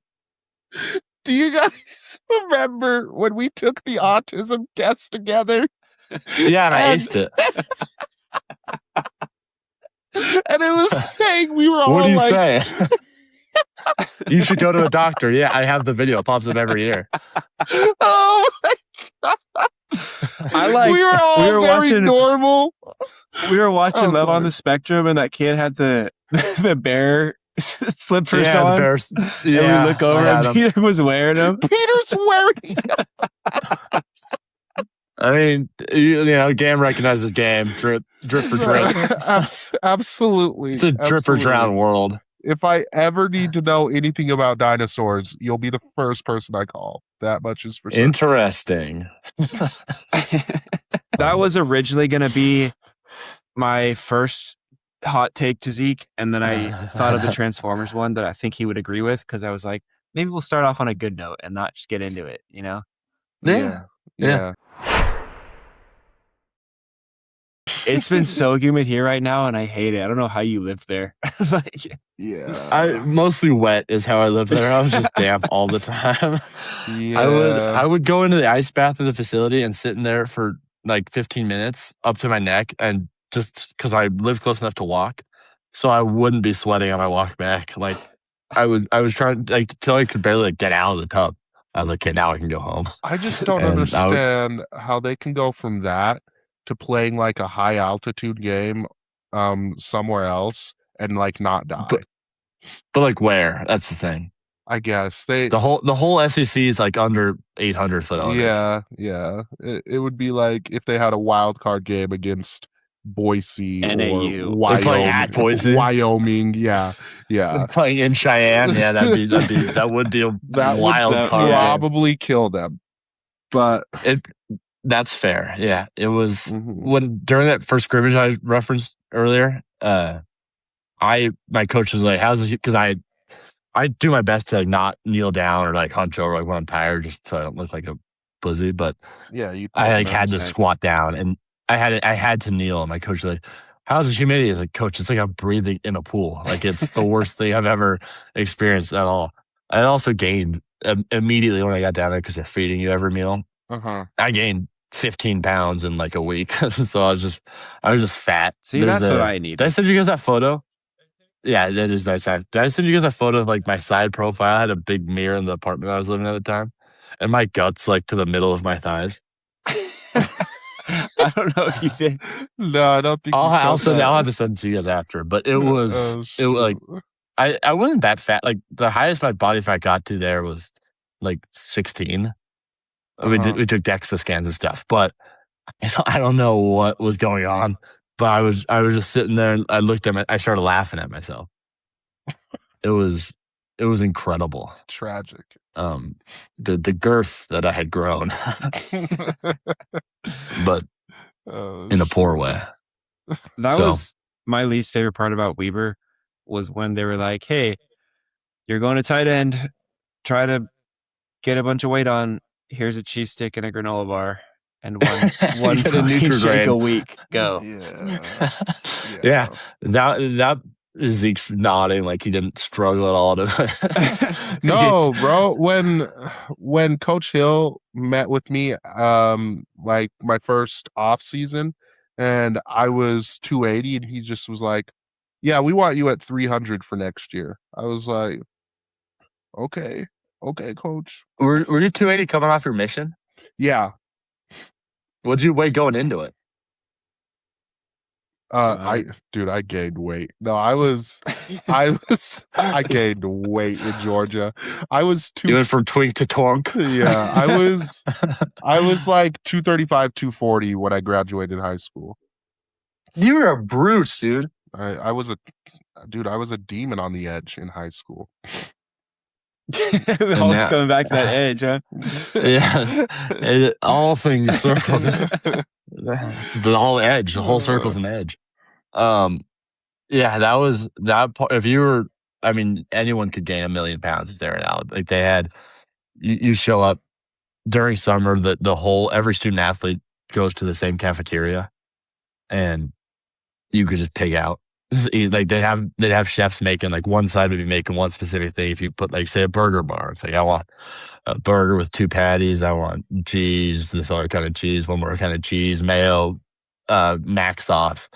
Speaker 3: Do you guys remember when we took the autism test together?
Speaker 2: Yeah, and I aced it.
Speaker 3: And it was saying we were all
Speaker 2: What do you
Speaker 3: like,
Speaker 2: say? You should go to a doctor. Yeah, I have the video. It pops up every year.
Speaker 3: oh my God. We were all very
Speaker 1: watching,
Speaker 3: normal.
Speaker 1: We were watching Love on the Spectrum, and that kid had the bear slippers on.
Speaker 2: The bears. Yeah,
Speaker 1: and we look over, and Peter was wearing them.
Speaker 3: Peter's wearing them.
Speaker 2: I mean, game recognizes game. Drip for drip.
Speaker 3: Absolutely.
Speaker 2: It's a drip or drown world.
Speaker 3: If I ever need to know anything about dinosaurs, you'll be the first person I call. That much is for sure.
Speaker 2: Interesting.
Speaker 1: That was originally going to be my first hot take to Zeke, and then I thought of the Transformers one that I think he would agree with, because I was like, maybe we'll start off on a good note and not just get into it,
Speaker 3: Yeah.
Speaker 1: It's been so humid here right now, and I hate it. I don't know how you live there.
Speaker 2: I mostly wet is how I live there. I was just damp all the time. I would go into the ice bath in the facility and sit in there for like 15 minutes up to my neck, and just because I live close enough to walk, so I wouldn't be sweating on my walk back. Like I was trying till I could barely get out of the tub. I was like, okay, now I can go home.
Speaker 3: I just don't understand how they can go from that to playing like a high altitude game somewhere else and like not die.
Speaker 2: But like where? That's the thing.
Speaker 3: I guess
Speaker 2: the whole SEC is like under 800 foot elevation.
Speaker 3: Yeah. It would be like if they had a wild card game against Boise
Speaker 1: NAU.
Speaker 3: or Wyoming. Yeah.
Speaker 2: Playing in Cheyenne. Yeah, that would be a wild card.
Speaker 3: Probably kill them. But
Speaker 2: that's fair. Yeah, it was when during that first scrimmage I referenced earlier. My coach was like, "How's it?" Because I do my best to like not kneel down or like hunch over like when I'm tired, just so I don't look like a pussy. But
Speaker 3: yeah,
Speaker 2: I like had to squat down, and I had to kneel. And my coach was like, "How's the humidity?" I was like, "Coach, it's like I'm breathing in a pool. Like it's the worst thing I've ever experienced at all." I also gained immediately when I got down there because they're feeding you every meal. I gained 15 pounds in like a week, so I was just fat.
Speaker 1: See, that's what I need.
Speaker 2: Did I send you guys that photo? Yeah, that is nice. Did I send you guys a photo of like my side profile? I had a big mirror in the apartment I was living at the time, and my guts like to the middle of my thighs.
Speaker 1: I don't know if you did.
Speaker 3: No, I don't think.
Speaker 2: I'll have to send it to you guys after. But it was like I wasn't that fat. Like the highest my body fat got to there was like 16. We took DEXA scans and stuff, but I don't know what was going on. But I was just sitting there, and I looked at I started laughing at myself. It was incredible.
Speaker 3: Tragic.
Speaker 2: The girth that I had grown, but in a poor way.
Speaker 1: That was my least favorite part about Weber, was when they were like, "Hey, You're going to tight end. Try to get a bunch of weight on. Here's a cheese stick and a granola bar and one
Speaker 2: Get a
Speaker 1: protein shake a
Speaker 2: Nutrigrain.
Speaker 1: week. Go.
Speaker 2: Yeah, that is Zeke's nodding like he didn't struggle at all to.
Speaker 3: No, bro. When Coach Hill met with me, like my first off season, and I was 280, and he just was like, "Yeah, we want you at 300 for next year." I was like, "Okay, coach."
Speaker 2: Were you 280 coming off your mission?
Speaker 3: Yeah.
Speaker 2: What'd you weigh going into it?
Speaker 3: I gained weight. No, I gained weight in Georgia. I was
Speaker 2: You went from twink to twonk.
Speaker 3: Yeah, I was like 235, 240 when I graduated high school.
Speaker 2: You were a brute, dude.
Speaker 3: I was a demon on the edge in high school.
Speaker 1: Always coming back to that edge, huh?
Speaker 2: Yeah, all things circled. It's the whole edge. The whole circle's an edge. Yeah, that was that part. If you were, I mean, anyone could gain 1 million pounds if they were out. Like they had, you show up during summer. The whole every student athlete goes to the same cafeteria, and you could just pig out. Like they'd have chefs making like one side would be making one specific thing. If you put like say a burger bar, it's like I want a burger with 2 patties. I want cheese, this other kind of cheese, one more kind of cheese, mayo, mac sauce,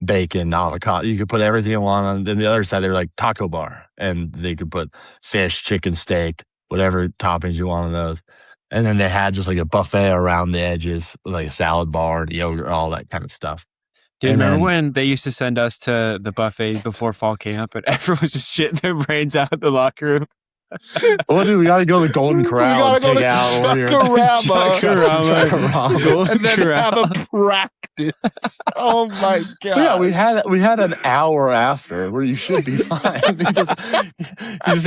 Speaker 2: bacon, avocado. You could put everything you want on. Then the other side, they were like taco bar, and they could put fish, chicken, steak, whatever toppings you want on those. And then they had just like a buffet around the edges, with like a salad bar and yogurt, all that kind of stuff.
Speaker 1: Dude,
Speaker 2: And
Speaker 1: remember
Speaker 2: then-
Speaker 1: when they used to send us to the buffets before fall camp and everyone was just shitting their brains out in the locker room?
Speaker 2: Well, dude, we got to go to the Golden Corral and pig out over here.
Speaker 1: Chuck-a-rama. Golden
Speaker 3: And then
Speaker 1: Corral.
Speaker 3: have a practice. Oh my god!
Speaker 2: Yeah, we had an hour after where you should be fine. you just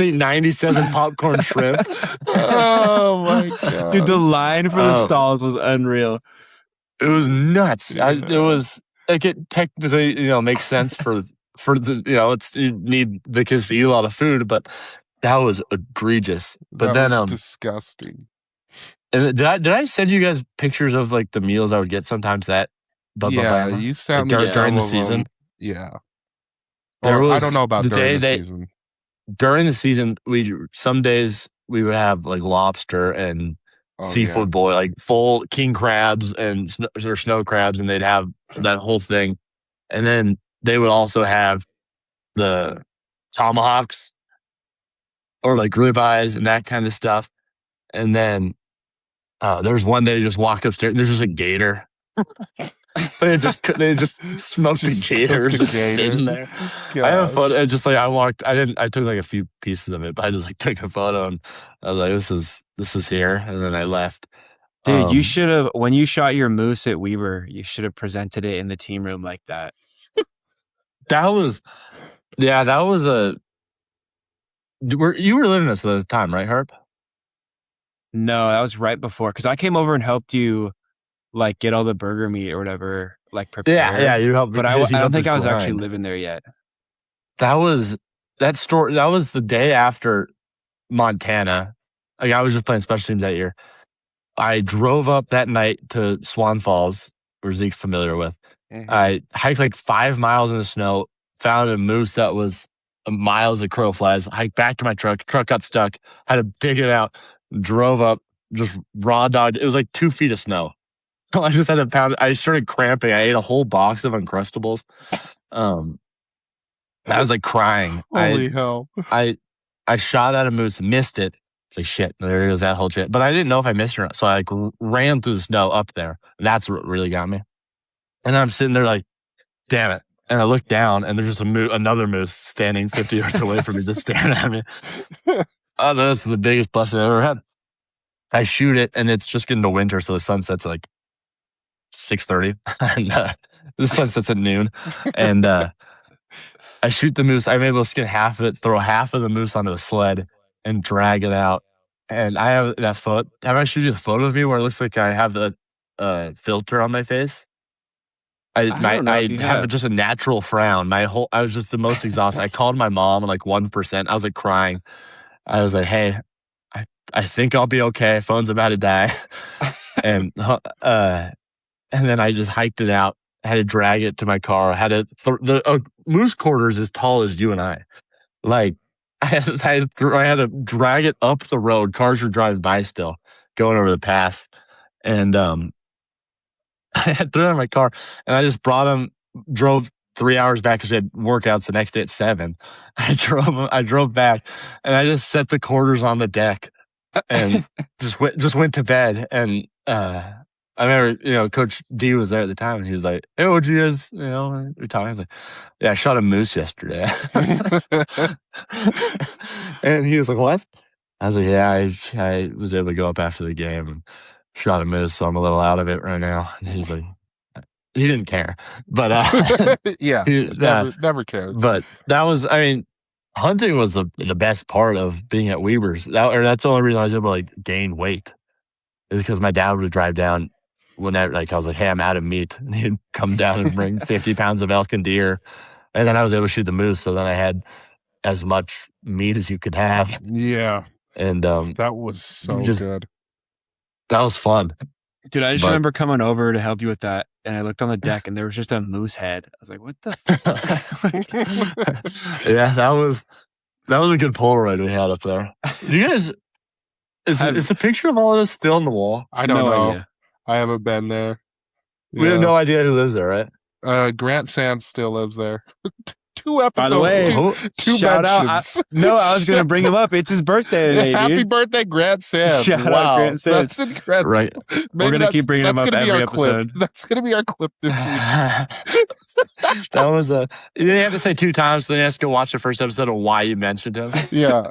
Speaker 2: eat 97 popcorn shrimp.
Speaker 3: Oh my god!
Speaker 1: Dude, the line for the stalls was unreal.
Speaker 2: It was nuts.
Speaker 3: Yeah.
Speaker 2: It was like it technically, makes sense for the it's you need the kids to eat a lot of food, but that was egregious. But
Speaker 3: that
Speaker 2: then
Speaker 3: was disgusting.
Speaker 2: and did I send you guys pictures of like the meals I would get sometimes at Bubba
Speaker 3: Yeah,
Speaker 2: Bama?
Speaker 3: you sent
Speaker 2: Like,
Speaker 3: me
Speaker 2: during the
Speaker 3: some of them.
Speaker 2: season.
Speaker 3: Yeah.
Speaker 2: There
Speaker 3: Or, I
Speaker 2: was
Speaker 3: don't know about
Speaker 2: the
Speaker 3: during
Speaker 2: day
Speaker 3: the season.
Speaker 2: During the season, some days we would have like lobster and seafood boil, like full king crabs and snow crabs, and they'd have that whole thing. And then they would also have the tomahawks or like ribeyes and that kind of stuff. And then there was one day you just walk upstairs and there's just a gator. they just smoked the gator just sitting there.
Speaker 3: Gosh.
Speaker 2: I have a photo. I took like a few pieces of it, but I just like took a photo and I was like, this is here. And then I left.
Speaker 1: Dude, you should have, when you shot your moose at Weber, you should have presented it in the team room like that.
Speaker 2: That was a. You were living this at the time, right, Herb?
Speaker 1: No, that was right before, because I came over and helped you like get all the burger meat or whatever, like prepare.
Speaker 2: Yeah, you helped.
Speaker 1: But I don't think I was actually living there yet.
Speaker 2: That was the day after Montana. Like I was just playing special teams that year. I drove up that night to Swan Falls, where Zeke's familiar with.
Speaker 3: Mhm.
Speaker 2: I hiked like 5 miles in the snow, found a moose that was miles of crow flies, hiked back to my truck got stuck, had to dig it out, drove up, just raw dogged. It was like 2 feet of snow. I just had to pound it. I started cramping. I ate a whole box of Uncrustables. I was like crying.
Speaker 3: Holy hell!
Speaker 2: I shot at a moose, missed it. It's like shit. There goes that whole shit. But I didn't know if I missed it or not. So I like ran through the snow up there. That's what really got me. And I'm sitting there like, damn it. And I look down and there's just another moose standing 50 yards away from me, just staring at me. Oh, that's the biggest blessing I've ever had. I shoot it and it's just getting to winter. So the sun sets at like 6:30 and the sun sets at noon. And I shoot the moose. I'm able to skin half of it, throw half of the moose onto a sled and drag it out. And I have that photo. Have I showed you the photo of me where it looks like I have the filter on my face? I have just a natural frown. I was just the most exhausted. I called my mom like 1%. I was like crying. I was like, hey, I think I'll be okay. Phone's about to die. And then I just hiked it out. I had to drag it to my car. I had to the moose quarters as tall as you and I. Like I had to drag it up the road. Cars were driving by still, going over the pass, and I had threw it in my car, and I just brought him. Drove 3 hours back because we had workouts the next day at 7. I drove back, and I just set the quarters on the deck, and just went to bed. And I remember, Coach D was there at the time, and he was like, "Hey, what'd you guys, we're talking?" I was like, "Yeah, I shot a moose yesterday." And he was like, "What?" I was like, "Yeah, I was able to go up after the game and shot a moose, so I'm a little out of it right now." And he was like, he didn't care, but
Speaker 3: yeah, never cares.
Speaker 2: But that was, hunting was the best part of being at Weber's. That's the only reason I was able to gain weight, is because my dad would drive down whenever, I was like, "Hey, I'm out of meat," and he'd come down and bring 50 pounds of elk and deer, and then I was able to shoot the moose. So then I had as much meat as you could have.
Speaker 3: Yeah,
Speaker 2: and
Speaker 3: that was so good.
Speaker 2: That was fun.
Speaker 1: Dude, I just remember coming over to help you with that, and I looked on the deck, and there was just a moose head. I was like, "What the fuck?"
Speaker 2: Yeah, that was a good Polaroid we had up there. You guys, is the picture of all of this still on the wall?
Speaker 3: I don't know. Idea. I haven't been there.
Speaker 2: We have no idea who lives there, right?
Speaker 3: Grant Sands still lives there. 2 episodes.
Speaker 1: By the way,
Speaker 3: two
Speaker 1: shout
Speaker 3: mentions.
Speaker 1: out. I was going to bring him up. It's his birthday today,
Speaker 3: Happy birthday, Grant Sands.
Speaker 1: Shout out Grant Sands.
Speaker 3: That's incredible.
Speaker 2: Right.
Speaker 1: We're going to keep bringing him up every episode.
Speaker 3: That's going to be our clip this week.
Speaker 2: That was you didn't have to say 2 times, so then you have to go watch the first episode of why you mentioned him.
Speaker 3: Yeah.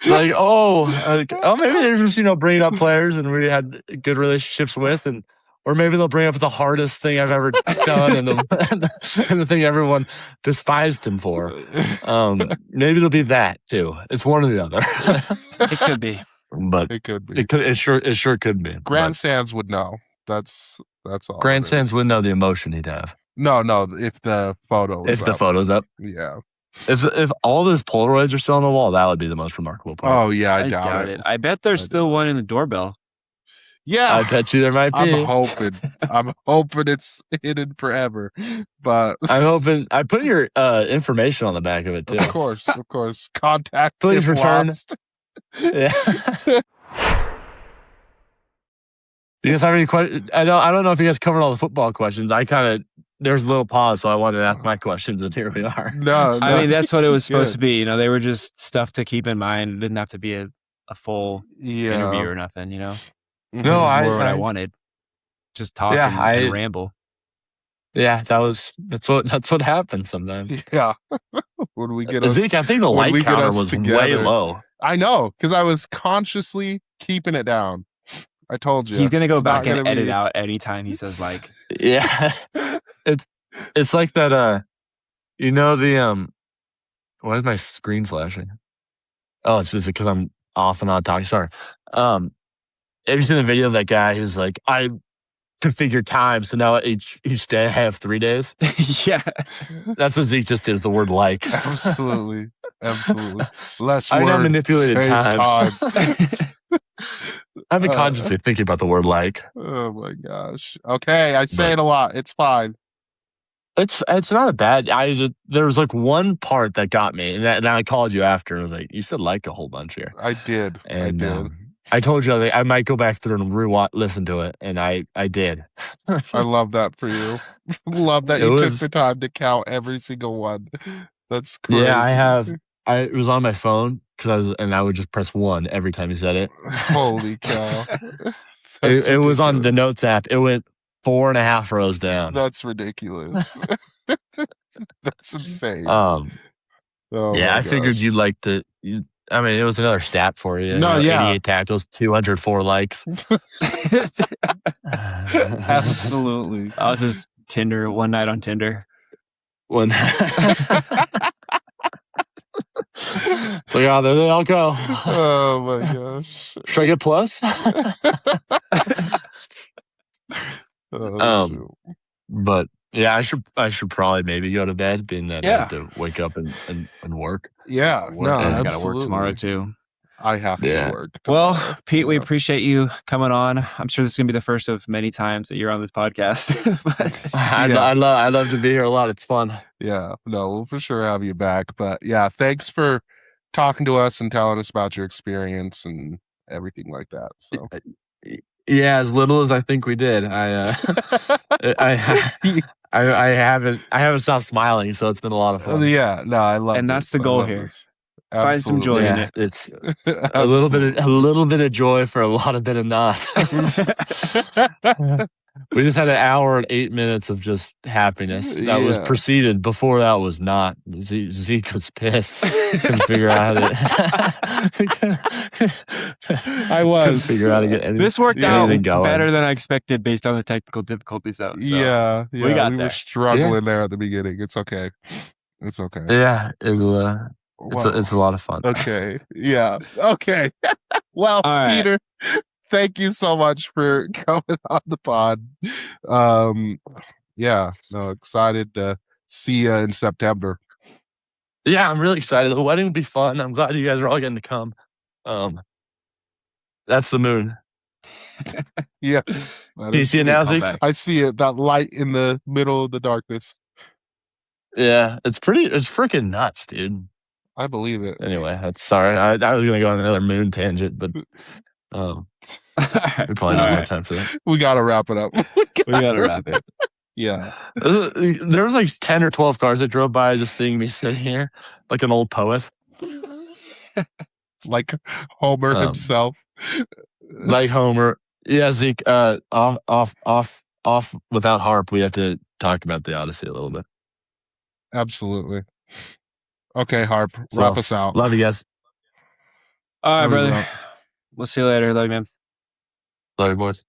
Speaker 2: Like, maybe they're just, bringing up players and we had good relationships with, or maybe they'll bring up the hardest thing I've ever done and the thing everyone despised him for. Maybe it'll be that too. It's one or the other.
Speaker 1: It could be.
Speaker 2: But
Speaker 3: it could be.
Speaker 2: It sure could be.
Speaker 3: Grant Sands would know. That's all.
Speaker 2: Grant Sands would know the emotion he'd have.
Speaker 3: No, if the photo was
Speaker 2: the photo's up.
Speaker 3: Yeah.
Speaker 2: If all those Polaroids are still on the wall, that would be the most remarkable part.
Speaker 3: Oh yeah, I doubt it.
Speaker 1: I bet there's still one in the doorbell.
Speaker 2: Yeah, I bet you there might be.
Speaker 3: I'm hoping it's hidden forever, but
Speaker 2: I'm hoping I put your information on the back of it too.
Speaker 3: Of course. Contact.
Speaker 2: Please return. Yeah. You guys have any questions? I don't know if you guys covered all the football questions. There's a little pause, so I wanted to ask my questions, and here we are.
Speaker 3: No.
Speaker 1: I mean, that's what it was supposed to be. They were just stuff to keep in mind. It didn't have to be a full interview or nothing.
Speaker 2: No,
Speaker 1: what I wanted. Just talk and ramble.
Speaker 2: Yeah, that's what happens sometimes.
Speaker 3: Yeah. When we get
Speaker 2: Zeke, I think the like counter was way low.
Speaker 3: I know, because I was consciously keeping it down. I told you.
Speaker 1: He's gonna go back and edit out anytime he says like.
Speaker 2: Yeah. It's like that why is my screen flashing? Oh, it's just because I'm off and on talking. Sorry. Have you seen the video of that guy who's like, I configure time, so now each day I have 3 days?
Speaker 1: Yeah.
Speaker 2: That's what Zeke just did, is the word like.
Speaker 3: Absolutely. Less
Speaker 2: I
Speaker 3: word,
Speaker 2: now manipulated time. I've been
Speaker 3: Uh,
Speaker 2: consciously thinking about the word like.
Speaker 3: Oh my gosh. Okay, I say it a lot. It's fine.
Speaker 2: It's not a bad. There was like one part that got me, and then I called you after and was like, "You said like a whole bunch here."
Speaker 3: I did.
Speaker 2: And I told you I might go back through and listen to it, and I did.
Speaker 3: I love that for you. Love that you took the time to count every single one. That's crazy.
Speaker 2: Yeah, I have. It was on my phone I would just press 1 every time you said it.
Speaker 3: Holy cow!
Speaker 2: It was on the notes app. It went 4.5 rows down.
Speaker 3: That's ridiculous. That's insane.
Speaker 2: Oh, I figured you'd like to. It was another stat for you.
Speaker 3: No,
Speaker 2: 88 tackles, 204 likes.
Speaker 3: Absolutely.
Speaker 1: I was just Tinder one night on Tinder.
Speaker 2: So yeah, there they all go.
Speaker 3: Oh my gosh.
Speaker 2: Should I get plus? But Yeah, I should probably maybe go to bed, being that I
Speaker 1: Yeah.
Speaker 2: have to wake up and work.
Speaker 3: Yeah, no,
Speaker 1: I gotta
Speaker 3: absolutely.
Speaker 1: work tomorrow too.
Speaker 3: I have to
Speaker 2: Yeah.
Speaker 3: work tomorrow.
Speaker 1: Well, Pete, we
Speaker 3: Yeah.
Speaker 1: appreciate you coming on. I'm sure this is gonna be the first of many times that you're on this podcast. But
Speaker 2: I love to be here a lot. It's fun.
Speaker 3: Yeah, no, we'll for sure have you back. But yeah, thanks for talking to us and telling us about your experience and everything like that. So
Speaker 2: Yeah, as little as I think we did. I haven't stopped smiling, so it's been a lot of fun.
Speaker 3: yeah, no, I love
Speaker 1: and that's the
Speaker 3: I
Speaker 1: goal
Speaker 3: love
Speaker 1: here.
Speaker 3: this.
Speaker 1: Find some joy in
Speaker 2: Yeah,
Speaker 1: it.
Speaker 2: it's a little bit of joy for a lot of not. We just had an hour and 8 minutes of just happiness. That was
Speaker 3: Yeah.
Speaker 2: preceded. Before that was not. Zeke was pissed. Couldn't figure out how to.
Speaker 3: I was.
Speaker 2: Couldn't figure out how to get anything.
Speaker 1: This worked out
Speaker 2: anything going.
Speaker 1: better than I expected based on the technical difficulties, though. So
Speaker 3: Yeah,
Speaker 1: we got
Speaker 3: we
Speaker 1: there.
Speaker 3: were struggling there at the beginning. It's okay. It's okay.
Speaker 2: Yeah, it's a lot of fun.
Speaker 3: Okay. Yeah. Okay. Well,
Speaker 1: All right.
Speaker 3: Peter, thank you so much for coming on the pod. Yeah, no, excited to see you in September.
Speaker 2: Yeah, I'm really excited. The wedding will be fun. I'm glad you guys are all getting to come. That's the moon.
Speaker 3: Yeah.
Speaker 2: Do you see it now, Zeke?
Speaker 3: I see it, that light in the middle of the darkness.
Speaker 2: Yeah, it's freaking nuts, dude.
Speaker 3: I believe it.
Speaker 2: Anyway, sorry. I was gonna go on another moon tangent, but we probably don't have time for that.
Speaker 3: We gotta wrap it up.
Speaker 1: We gotta wrap it.
Speaker 3: Yeah.
Speaker 2: There was like 10 or 12 cars that drove by just seeing me sitting here like an old poet.
Speaker 3: Like Homer himself.
Speaker 2: Like Homer. Yeah, Zeke, off without harp, we have to talk about the Odyssey a little bit.
Speaker 3: Absolutely. Okay, Harp, wrap us out.
Speaker 2: Love you guys.
Speaker 1: All right, brother. We'll see you later. Love you, man.
Speaker 2: Love you, boys.